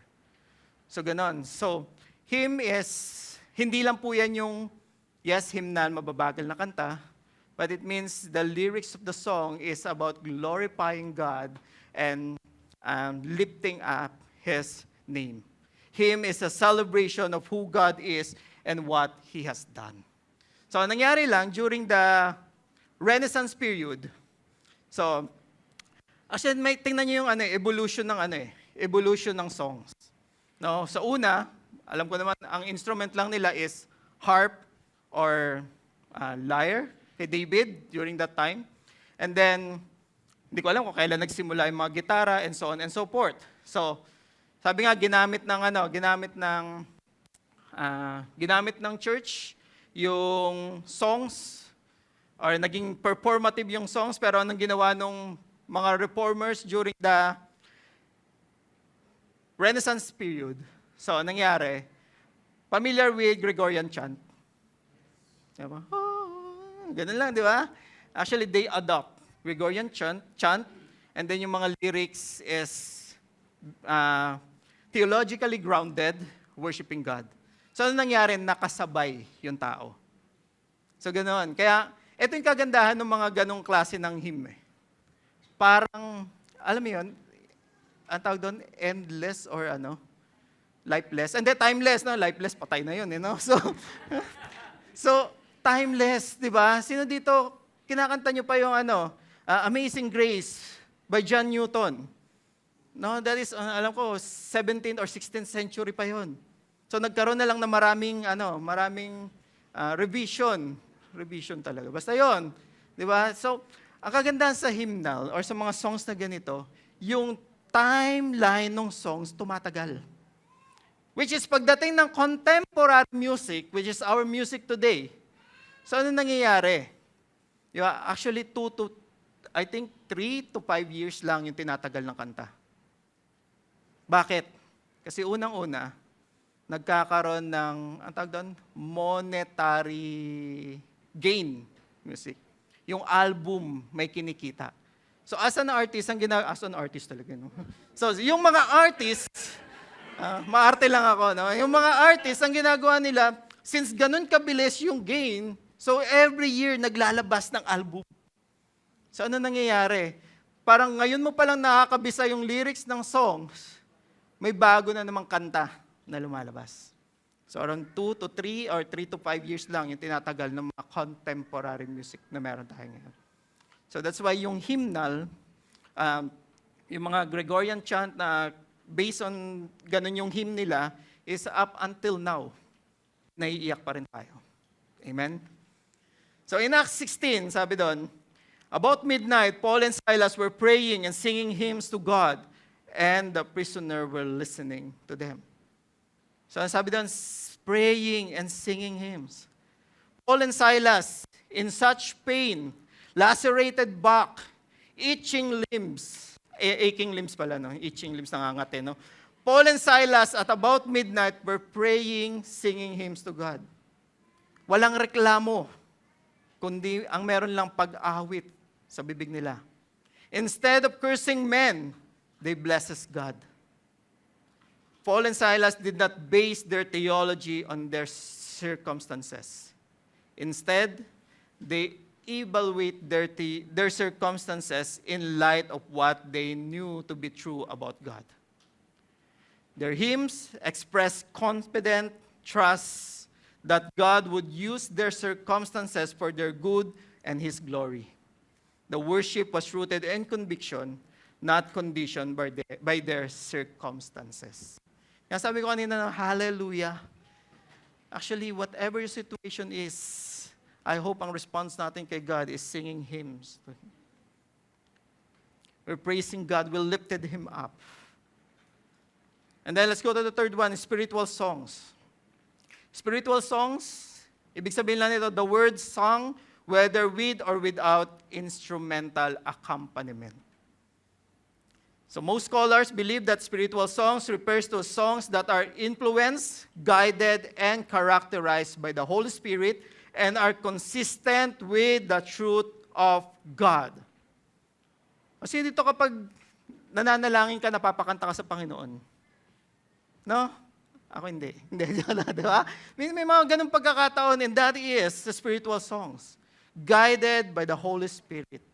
So, ganun. So, hymn is, hindi lang po yan yung, yes, hymnal, mababagal na kanta, but it means the lyrics of the song is about glorifying God and lifting up His name. Hymn is a celebration of who God is and what He has done. So, nangyari lang during the Renaissance period. So, actually, tingnan niyo yung evolution ng songs. No, sa una, alam ko naman, ang instrument lang nila is harp or lyre kay David during that time. And then, hindi ko alam kung kailan nagsimula yung mga gitara and so on and so forth. So, sabi nga, ginamit ng church yung songs, or naging performative yung songs, pero anong ginawa ng mga reformers during the Renaissance period? So, anong nangyari? Familiar with Gregorian chant? Diba? Ganun lang, di ba? Actually, they adopt Gregorian chant, and then yung mga lyrics is theologically grounded, worshiping God. So, ano nangyari? Nakasabay yung tao. So, ganoon. Kaya, ito yung kagandahan ng mga ganong klase ng hymn. Parang, alam mo yun, ang tawag doon, endless or lifeless. And then timeless, no? Lifeless, patay na yun, So, timeless, di ba? Sino dito, kinakanta nyo pa yung Amazing Grace by John Newton. No, that is, alam ko, 17th or 16th century pa yon. So nagkaroon na lang na maraming revision. Revision talaga. Basta yon. Di ba? So, ang kagandahan sa hymnal or sa mga songs na ganito, yung timeline ng songs tumatagal. Which is pagdating ng contemporary music, which is our music today. So ano nangyayari? Di ba? Actually, 3 to 5 years lang yung tinatagal ng kanta. Bakit? Kasi unang-una, nagkakaroon ng, ang tawag doon, monetary gain music. Yung album may kinikita. So as an artist talaga, no? So yung mga artists, maarte lang ako, no? Yung mga artists, ang ginagawa nila, since ganun kabilis yung gain, so every year naglalabas ng album. So ano nangyayari? Parang ngayon mo palang nakakabisa yung lyrics ng songs, may bago na namang kanta na lumalabas. So around 2 to 3 or 3 to 5 years lang yung tinatagal ng mga contemporary music na meron tayo ngayon. So that's why yung hymnal, yung mga Gregorian chant na based on ganun yung hymn nila, is up until now, naiiyak pa rin tayo. Amen? So in Acts 16, sabi doon, about midnight, Paul and Silas were praying and singing hymns to God, and the prisoner were listening to them. So sabi doon, praying and singing hymns. Paul and Silas, in such pain, lacerated back, itching limbs, aching limbs pala, no? Itching limbs, nangangate, no? Paul and Silas, at about midnight, were praying, singing hymns to God. Walang reklamo, kundi ang meron lang pag-awit sa bibig nila. Instead of cursing men, they blesses God. Paul and Silas did not base their theology on their circumstances. Instead, they evaluate their circumstances in light of what they knew to be true about God. Their hymns express confident trust that God would use their circumstances for their good and His glory. The worship was rooted in conviction, not conditioned by their circumstances. Kaya sabi ko kanina, hallelujah. Actually, whatever your situation is, I hope ang response natin kay God is singing hymns to Him. We're praising God, we lifted Him up. And then let's go to the third one, spiritual songs. Spiritual songs, ibig sabihin lang nito, the word sung, whether with or without instrumental accompaniment. So most scholars believe that spiritual songs refers to songs that are influenced, guided, and characterized by the Holy Spirit and are consistent with the truth of God. Kasi dito kapag nananalangin ka, napapakanta ka sa Panginoon. No? Ako hindi. Hindi, di ba? May mga ganung pagkakataon, and that is the spiritual songs, guided by the Holy Spirit.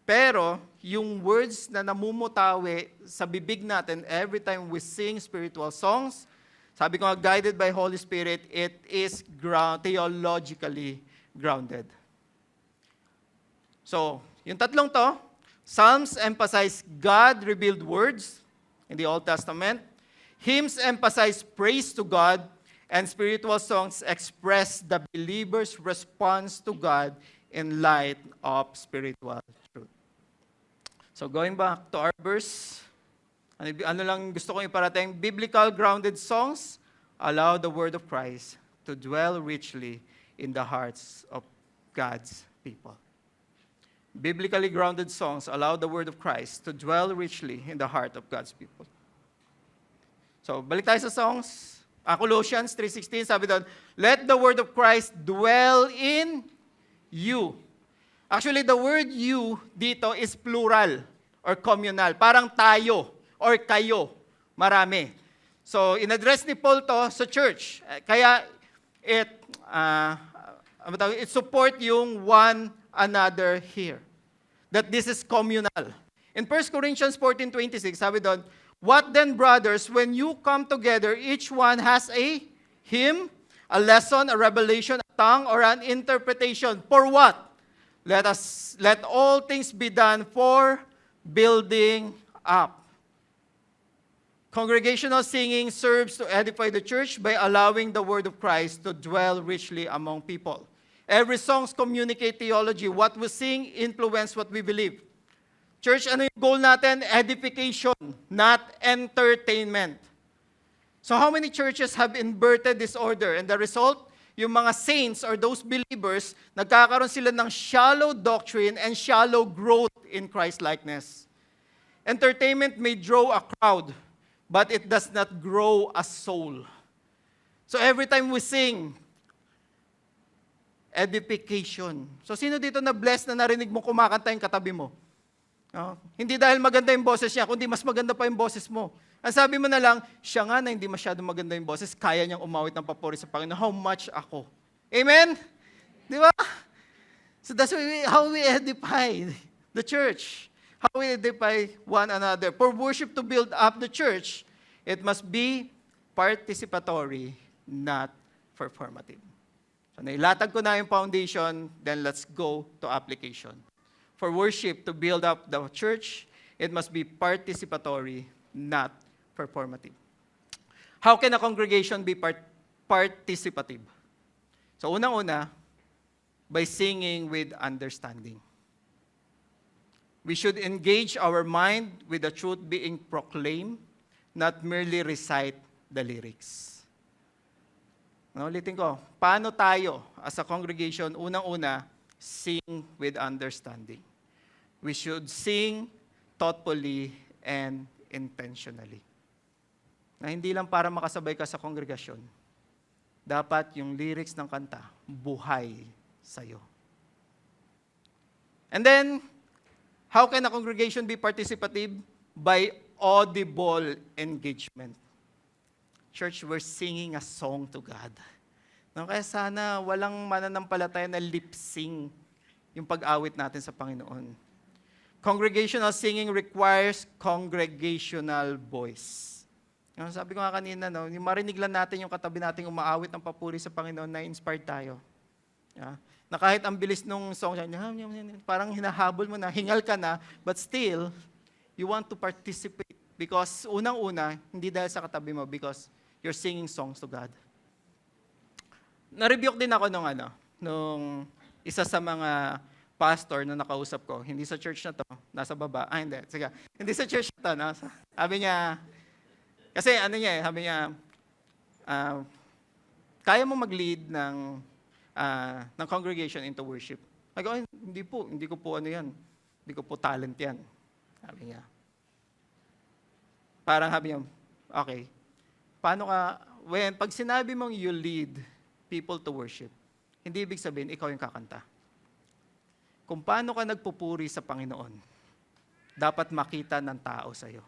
Pero, yung words na namumutawi sa bibig natin every time we sing spiritual songs, sabi ko nga, guided by Holy Spirit, it is theologically grounded. So, yung tatlong to, Psalms emphasize God-revealed words in the Old Testament, hymns emphasize praise to God, and spiritual songs express the believer's response to God in light of spiritual truth. So going back to our verse, ano lang gusto kong iparating, biblical grounded songs allow the word of Christ to dwell richly in the hearts of God's people. Biblically grounded songs allow the word of Christ to dwell richly in the heart of God's people. So, balik tayo sa songs. Colossians 3:16, sabi doon, let the word of Christ dwell in you. Actually, the word you dito is plural or communal. Parang tayo or kayo. Marami. So, in-address ni Paul to sa church. Kaya, it support yung one another here. That this is communal. In 1 Corinthians 14:26, sabi doon, what then, brothers, when you come together, each one has a hymn, a lesson, a revelation, a tongue, or an interpretation. For what? Let all things be done for building up. Congregational singing serves to edify the church by allowing the word of Christ to dwell richly among people. Every songs communicate theology. What we sing influence what we believe. Church, ano yung goal natin? Edification, not entertainment. So how many churches have inverted this order? And the result, yung mga saints or those believers, nagkakaroon sila ng shallow doctrine and shallow growth in Christ-likeness. Entertainment may draw a crowd, but it does not grow a soul. So every time we sing, edification. So sino dito na blessed na narinig mo kumakanta yung katabi mo? Hindi dahil maganda yung boses niya, kundi mas maganda pa yung boses mo. Ang sabi mo na lang, siya nga na hindi masyadong maganda yung boses, kaya niyang umawit ng papuri sa Panginoon. How much ako? Amen? Di ba? So that's how we edify the church. How we edify one another. For worship to build up the church, it must be participatory, not performative. So nailatag ko na yung foundation, then let's go to application. For worship to build up the church, it must be participatory, not performative. How can a congregation be participative? So unang-una, by singing with understanding. We should engage our mind with the truth being proclaimed, not merely recite the lyrics. Ulitin ko, paano tayo as a congregation, unang-una, sing with understanding. We should sing thoughtfully and intentionally. Na hindi lang para makasabay ka sa kongregasyon. Dapat yung lyrics ng kanta, buhay sa'yo. And then, how can a congregation be participative? By audible engagement. Church, we're singing a song to God. Kaya sana walang mananampalataya na lip-sing yung pag-awit natin sa Panginoon. Congregational singing requires congregational voice. Sabi ko nga kanina, yung marinig lang natin yung katabi natin umaawit ng papuri sa Panginoon, na-inspired tayo. Na kahit ang bilis nung song, parang hinahabol mo na, hingal ka na, but still, you want to participate. Because unang-una, hindi dahil sa katabi mo, because you're singing songs to God. Na-rebuke din ako nung isa sa mga pastor na nakausap ko. Hindi sa church na to, nasa baba. Hindi. Sige. Hindi sa church na to. Sabi niya, kasi sabi niya, kaya mo mag-lead ng congregation into worship. Hindi ko po hindi ko po talent yan. Sabi niya. Parang sabi niya, okay, pag sinabi mong you lead people to worship, hindi ibig sabihin, ikaw yung kakanta. Kung paano ka nagpupuri sa Panginoon, dapat makita ng tao sa'yo.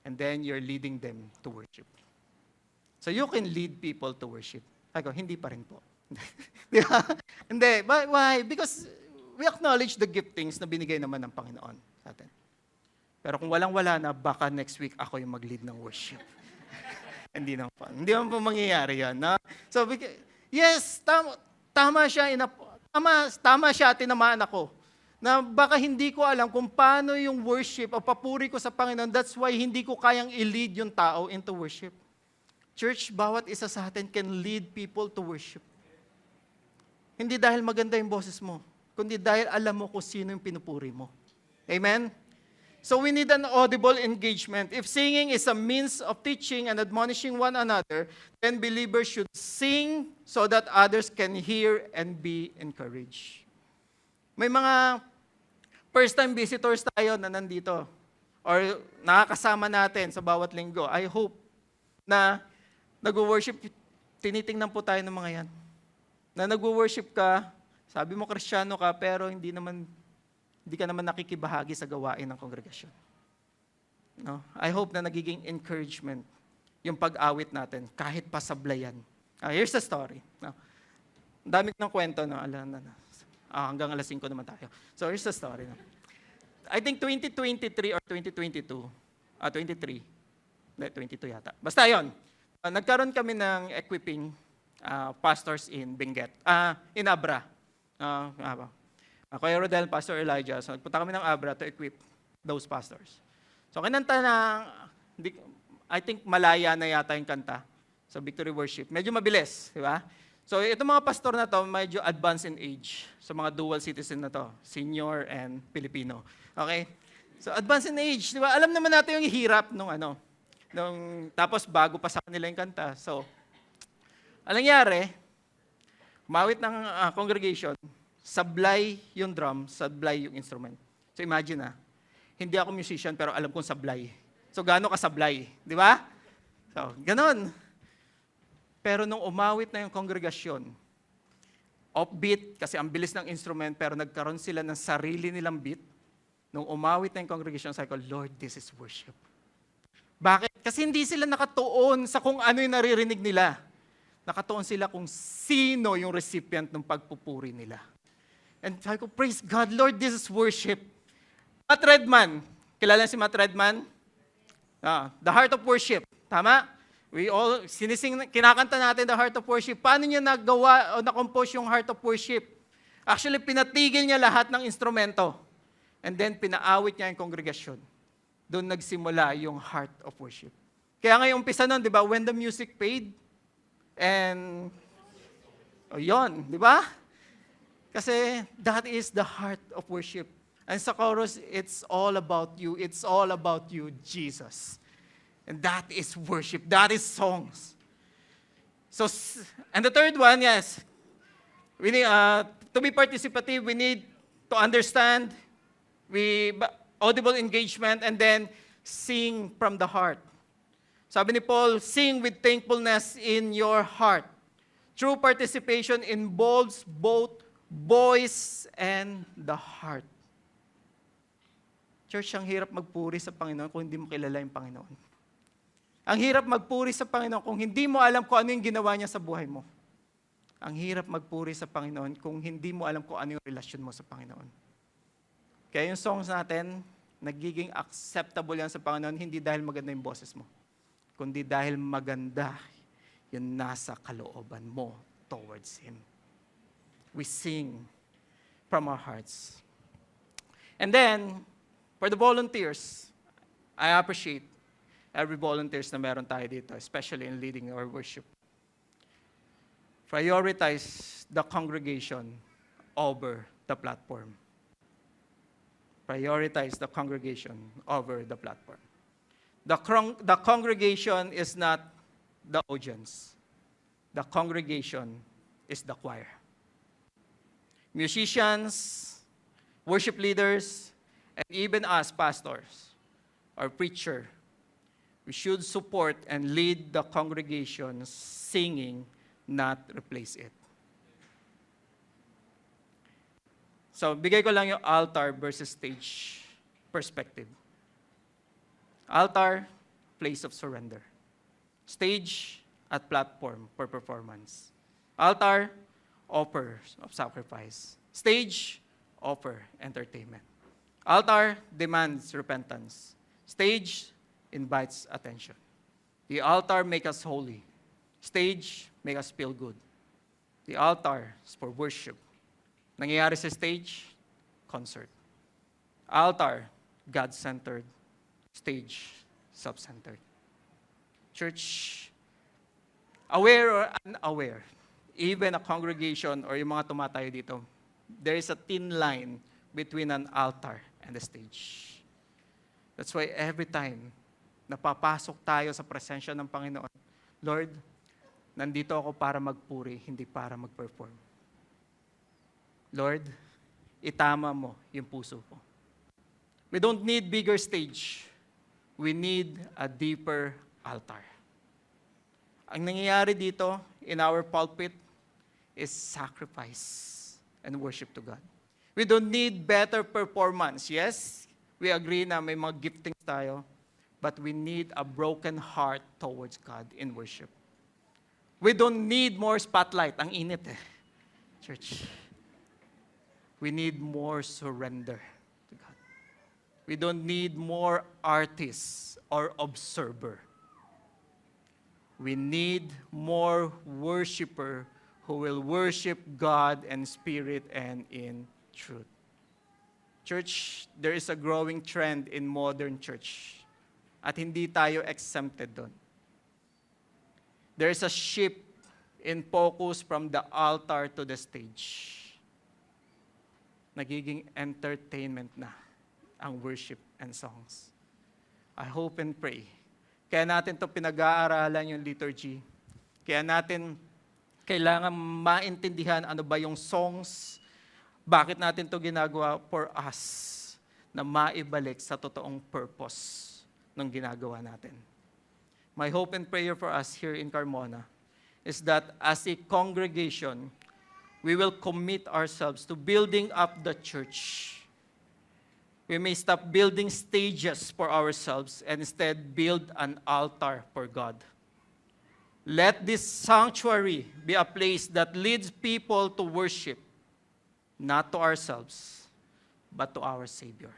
And then you're leading them to worship. So you can lead people to worship. Hindi pa rin po. Di ba? Hindi. Why? Because we acknowledge the giftings na binigay naman ng Panginoon sa atin. Pero kung walang-wala na, baka next week ako yung mag-lead ng worship. Hindi naman po mangyayari yan. No? So, yes, tama siya. Tama siya, tinamaan ako. Na baka hindi ko alam kung paano yung worship o papuri ko sa Panginoon. That's why hindi ko kayang i-lead yung tao into worship. Church, bawat isa sa atin can lead people to worship. Hindi dahil maganda yung boses mo, kundi dahil alam mo kung sino yung pinupuri mo. Amen? So we need an audible engagement. If singing is a means of teaching and admonishing one another, then believers should sing so that others can hear and be encouraged. May mga first-time visitors tayo na nandito or nakakasama natin sa bawat linggo. I hope na nag-worship, tinitingnan po tayo ng mga yan. Na nag-worship ka, sabi mo Kristiyano ka, pero hindi ka naman nakikibahagi sa gawain ng kongregasyon. No? I hope na nagiging encouragement yung pag-awit natin, kahit pasablayan. Here's the story. No? Dami ng kwento, no? Hanggang alas 5 naman tayo. So here's the story. No? I think 2023 or 2022, 23, 22 yata. Basta yon. Nagkaroon kami ng equipping pastors in Benguet, in Abra. Kuya Rodel, Pastor Elijah. So nagpunta kami ng Abra to equip those pastors. So kinanta na, I think malaya na yata yung kanta sa Victory Worship. Medyo mabilis, di ba? So itong mga pastor na to, medyo advanced in age. So mga dual citizen na to, senior and Filipino. Okay? So advanced in age, di ba? Alam naman natin yung hirap nung tapos bago pa sa kanila yung kanta. So, anong nangyari? Umawit ng congregation, sablay yung drum, sablay yung instrument. So imagine hindi ako musician pero alam kong sablay. So gaano ka sablay, di ba? So, ganon. Pero nung umawit na yung kongregasyon, offbeat kasi ang bilis ng instrument pero nagkaroon sila ng sarili nilang beat. Nung umawit na yung congregation, sabi ko, Lord, this is worship. Bakit? Kasi hindi sila nakatuon sa kung ano yung naririnig nila. Nakatuon sila kung sino yung recipient ng pagpupuri nila. And sabi ko, praise God, Lord, this is worship. Matt Redman. Kilala si Matt Redman? The Heart of Worship. Tama? We all, kinakanta natin the Heart of Worship. Paano niya nagawa o na-compose yung Heart of Worship? Actually, pinatigil niya lahat ng instrumento. And then, pinaawit niya yung kongregasyon. Doon nagsimula yung Heart of Worship. Kaya ngayon, umpisa nun, di ba? When the music paid, and, yun, di ba? Kasi, that is the Heart of Worship. And sa chorus, it's all about you. It's all about you, Jesus. And that is worship. That is songs. So, and the third one, yes, we need, to be participative, we need to understand, audible engagement, and then sing from the heart. Sabi ni Paul, sing with thankfulness in your heart. True participation involves both voice and the heart. Church, ang hirap magpuri sa Panginoon kung hindi mo kilala yung Panginoon. Ang hirap magpuri sa Panginoon kung hindi mo alam kung ano yung ginawa niya sa buhay mo. Ang hirap magpuri sa Panginoon kung hindi mo alam kung ano yung relasyon mo sa Panginoon. Kaya yung songs natin, nagiging acceptable yan sa Panginoon, hindi dahil maganda yung boses mo, kundi dahil maganda yung nasa kalooban mo towards Him. We sing from our hearts. And then, for the volunteers, I appreciate every volunteers na meron tayo dito, especially in leading our worship. Prioritize the congregation over the platform. Prioritize the congregation over the platform. The congregation is not the audience. The congregation is the choir. Musicians, worship leaders, and even us pastors or preacher, we should support and lead the congregation singing, not replace it. So, bigay ko lang yung altar versus stage perspective. Altar, place of surrender. Stage at platform for performance. Altar, offer of sacrifice. Stage, offer entertainment. Altar demands repentance. Stage invites attention. The altar makes us holy. Stage makes us feel good. The altar is for worship. Nangyayari sa stage, concert. Altar, God-centered. Stage, self-centered. Church, aware or unaware, even a congregation or yung mga tumatayo dito, there is a thin line between an altar and the stage. That's why every time napapasok tayo sa presensya ng Panginoon, Lord, nandito ako para magpuri, hindi para mag-perform. Lord, itama mo yung puso ko. We don't need bigger stage. We need a deeper altar. Ang nangyayari dito in our pulpit is sacrifice and worship to God. We don't need better performance. Yes, we agree na may mga giftings tayo, but we need a broken heart towards God in worship. We don't need more spotlight. Ang init Church. We need more surrender to God. We don't need more artists or observer. We need more worshiper who will worship God in spirit and in truth. Church, there is a growing trend in modern church. At hindi tayo exempted doon. There is a shift in focus from the altar to the stage. Nagiging entertainment na ang worship and songs. I hope and pray. Kaya natin to pinag-aaralan yung liturgy. Kaya natin kailangan maintindihan ano ba yung songs, bakit natin to ginagawa for us na maibalik sa totoong purpose ng ginagawa natin. My hope and prayer for us here in Carmona is that as a congregation, we will commit ourselves to building up the church. We may stop building stages for ourselves and instead build an altar for God. Let this sanctuary be a place that leads people to worship, not to ourselves, but to our Savior.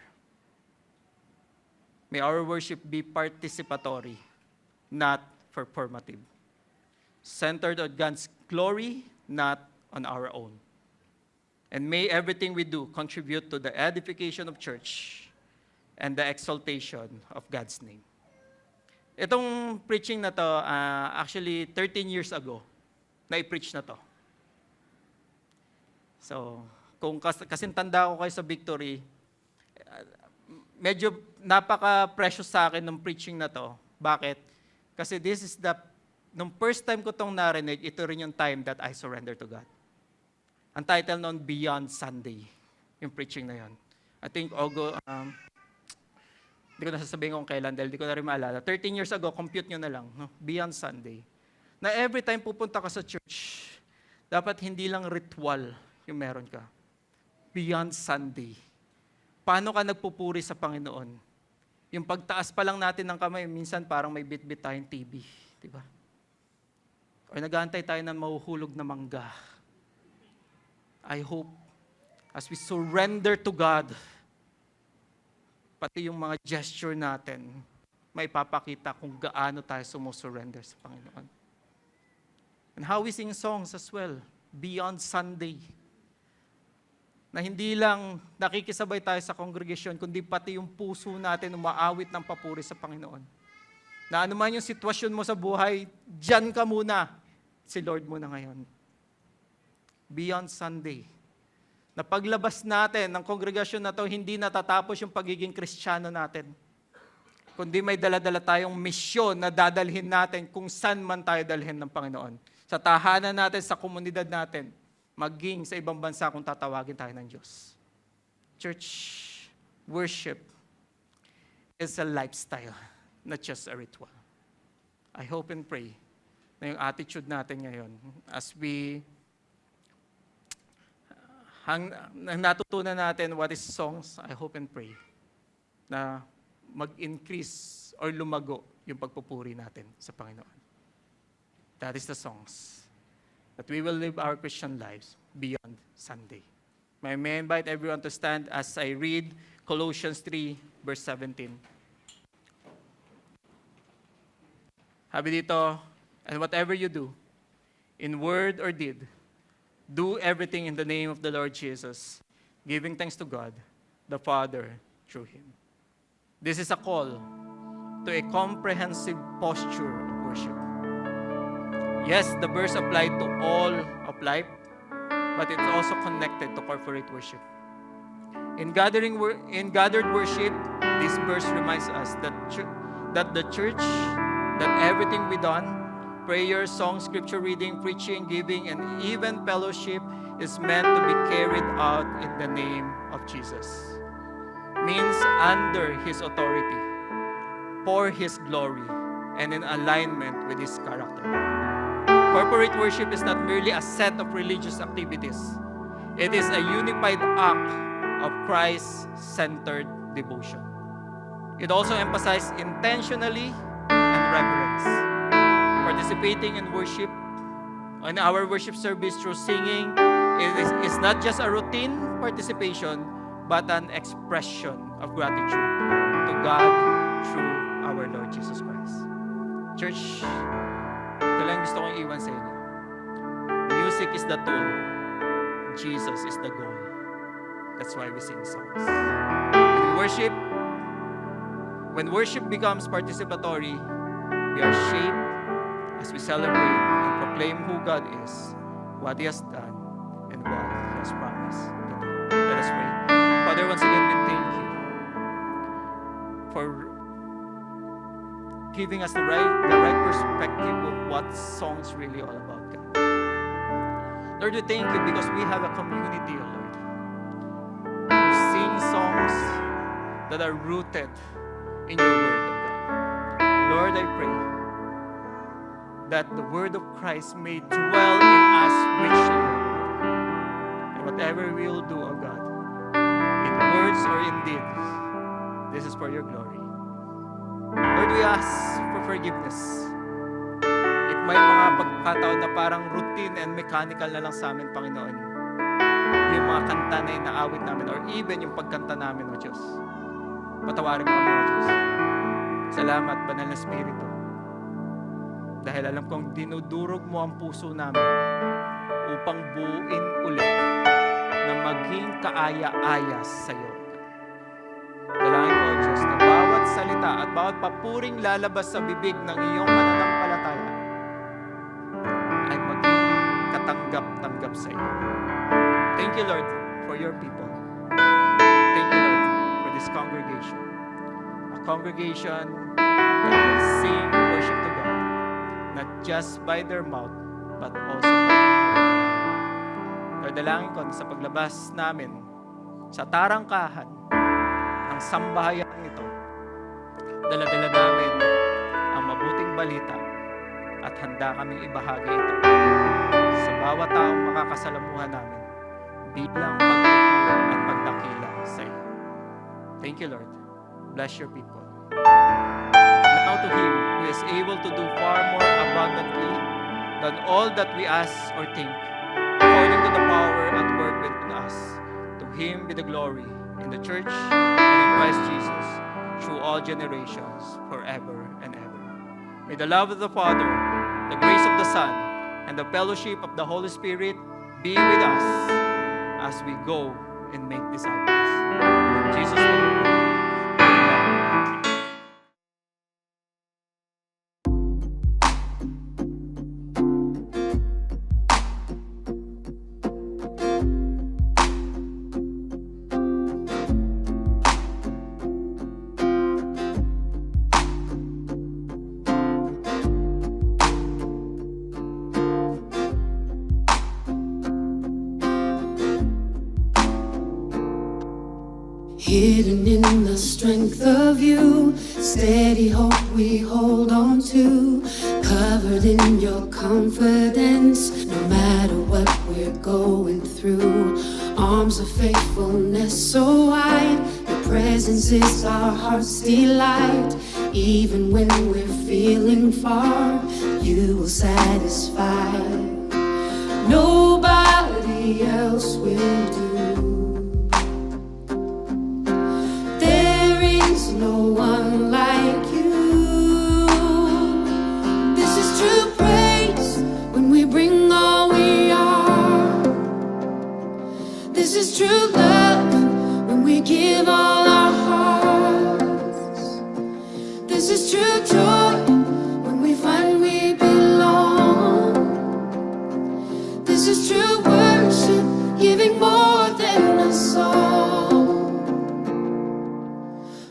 May our worship be participatory, not performative. Centered on God's glory, not on our own. And may everything we do contribute to the edification of church and the exaltation of God's name. Itong preaching na to, actually 13 years ago, na-preach na to. So, kung kasing tanda ko kayo sa Victory, medyo napaka-precious sa akin ng preaching na to. Bakit? Kasi this is nung first time ko tong narinig, ito rin yung time that I surrender to God. Ang title noon, Beyond Sunday, yung preaching na yon. I think hindi ko na sasabihin kung kailan dahil hindi ko na rin maalala. 13 years ago, compute nyo na lang, no? Beyond Sunday. Na every time pupunta ka sa church, dapat hindi lang ritual yung meron ka. Beyond Sunday. Paano ka nagpupuri sa Panginoon? Yung pagtaas pa lang natin ng kamay, minsan parang may bit-bit tayong TV. Diba? O nag-aantay tayo ng mahuhulog na mangga. I hope, as we surrender to God, pati yung mga gesture natin, may papakita kung gaano tayo sumusurrender sa Panginoon. And how we sing songs as well, Beyond Sunday. Na hindi lang nakikisabay tayo sa congregation, kundi pati yung puso natin umaawit ng papuri sa Panginoon. Na anuman yung sitwasyon mo sa buhay, dyan ka muna. Si Lord muna ngayon. Beyond Sunday. Na paglabas natin ng kongregasyon na to, hindi natatapos yung pagiging Kristiyano natin. Kundi may dala-dala tayong misyon na dadalhin natin kung saan man tayo dalhin ng Panginoon. Sa tahanan natin, sa komunidad natin, maging sa ibang bansa kung tatawagin tayo ng Diyos. Church, worship is a lifestyle, not just a ritual. I hope and pray na yung attitude natin ngayon as we natutunan natin what is songs, I hope and pray na mag-increase or lumago yung pagpupuri natin sa Panginoon. That is the songs. That we will live our Christian lives beyond Sunday. May I invite everyone to stand as I read Colossians 3, verse 17. Sabi dito, and whatever you do, in word or deed, do everything in the name of the Lord Jesus, giving thanks to God, the Father, through Him. This is a call to a comprehensive posture of worship. Yes, the verse applied to all of life, but it's also connected to corporate worship. In gathered worship, this verse reminds us that the church, that everything we done, prayer, song, scripture reading, preaching, giving, and even fellowship is meant to be carried out in the name of Jesus. Means under His authority, for His glory, and in alignment with His character. Corporate worship is not merely a set of religious activities. It is a unified act of Christ-centered devotion. It also emphasizes intentionally and reverence. Participating in worship, in our worship service through singing, is not just a routine participation, but an expression of gratitude to God through our Lord Jesus Christ. Church, ito lang gusto kong iwan sa inyo. Music is the tool. Jesus is the goal. That's why we sing songs. When worship becomes participatory, we are shaped as we celebrate and proclaim who God is, what He has done, and what He has promised to do. Let us pray. Father, once again, we thank you for giving us the right perspective of what songs really all about, God. Lord, we thank you because we have a community, oh Lord, who sing songs that are rooted in your word, oh God. Lord, I pray that the word of Christ may dwell in us richly, oh Lord. And whatever we will do, oh God, in words or in deeds, this is for your glory. Lord, we ask for forgiveness. If may mga pagkataon na parang routine and mechanical na lang sa amin, Panginoon, yung mga kanta na inaawit namin or even yung pagkanta namin, O Diyos, patawarin mo kami, O Diyos. Salamat, Banal na Espiritu. Dahil alam kong dinudurog mo ang puso namin upang buuin ulit na maging kaaya-aya sa iyo. Dalangin ko, O Diyos, na bawat salita at bawat papuring lalabas sa bibig ng iyong mananampalataya ay maging katanggap-tanggap sa iyo. Thank you, Lord, for your people. Thank you, Lord, for this congregation. A congregation that will sing worship to God, not just by their mouth, but also by their heart. Lord, dalangin ko sa paglabas namin sa tarangkahan ng sambahayan ito, dala-dala namin ang mabuting balita at handa kaming ibahagi ito sa bawat taong makakasalamuhan namin bilang pagpupuri at pagdakila sa iyo. Thank you, Lord. Bless your people. Now to Him who is able to do far more abundantly than all that we ask or think, according to the power at work within us. To Him be the glory in the church and in Christ Jesus through all generations, forever and ever. May the love of the Father, the grace of the Son, and the fellowship of the Holy Spirit be with us as we go and make disciples. In Jesus' name we pray. Amen. Hidden in the strength of you, steady hope we hold on to, covered in your confidence, no matter what we're going through. Arms of faithfulness so wide, your presence is our heart's delight. Even when we're feeling far, you will satisfy. Nobody else will do. No one like you. This is true praise when we bring all we are. This is true love when we give all our hearts. This is true joy when we find we belong. This is true worship, giving more than a song.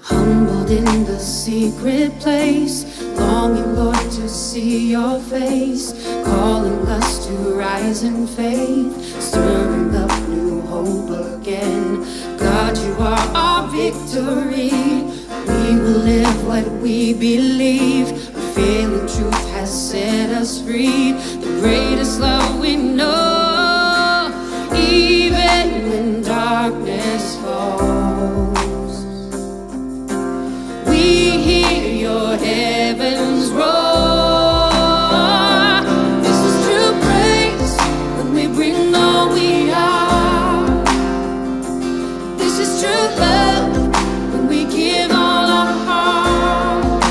Humbled in the secret place, longing, Lord, to see your face, calling us to rise in faith, stirring up new hope again. God, you are our victory. We will live what we believe. Unfailing truth has set us free. The greatest love we know, even when darkness falls. We hear your heavens roar. This is true praise when we bring all we are. This is true love when we give all our heart.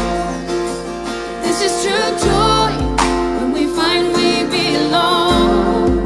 This is true joy when we find we belong.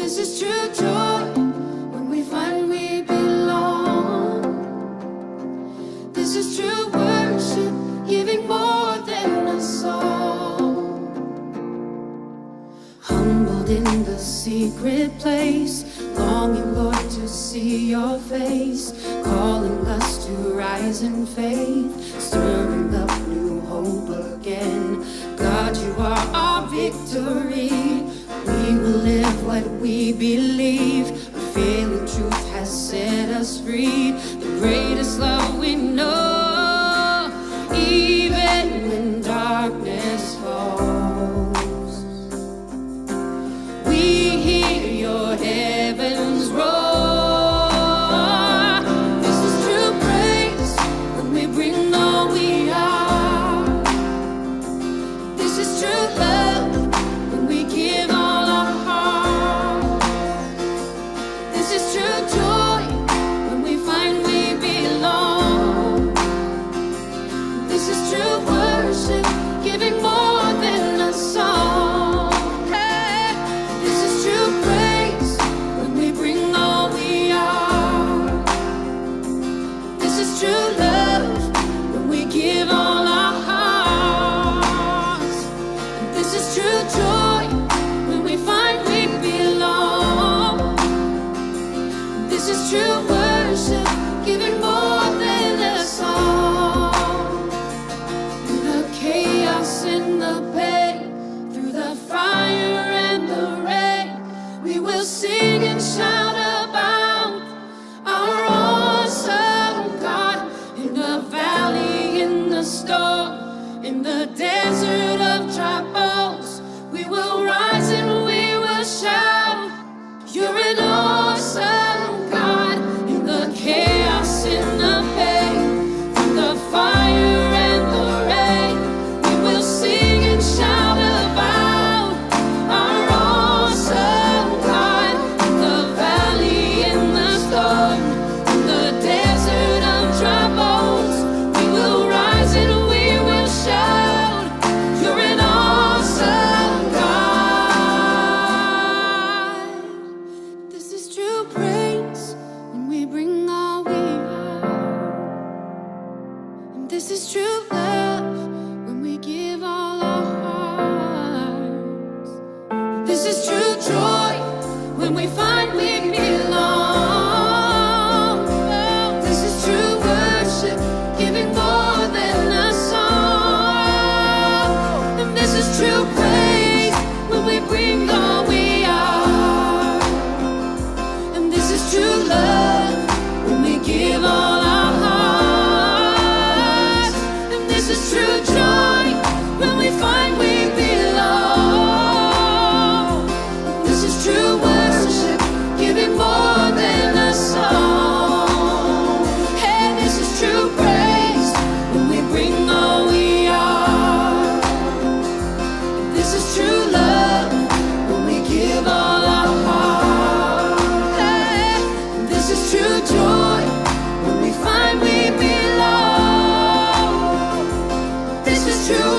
This is true joy when we find we belong. This is true worship, giving more than a song. Humbled in the secret place, longing, Lord, to see your face, calling us to rise in faith, stirring up new hope again. God, you are our victory. We will live what we believe. A failing truth has set us free. The greatest love we know, even when darkness falls. We hear your heavens roar. This is true praise when we bring all we are. This is true love when we give all our heart. This is true joy when we find we belong. This is true worship, giving more than a song. Hey, this is true praise when we bring all we are. This is true love when we give all our hearts. This is true joy when we find we belong. This is true worship, giving more than a song. Through the chaos and the pain, through the fire and the rain, we will sing and shout about our awesome God. In the valley, in the storm, in the desert of dry bones, we will rise and we will shout, you're an awesome God. In the chaos, in the pain, in the fire and the rain, we will sing and shout about our awesome God. In the valley, in the storm, in the desert of dry bones, we will rise and we will shout, you're an awesome God. This is true praise when we bring all we are. And this is true love when we give all our hearts. This is true joy when we find we belong. This is true worship, giving more than a song. And this is true praise when we bring all we are. And this is true love when we give all our hearts. And this is true joy when we find we belong. This is true worship, giving more than a song. Hey, this is true praise when we bring all we are. This is true love when we give all our heart. Hey, this is true joy when we find we belong. This is true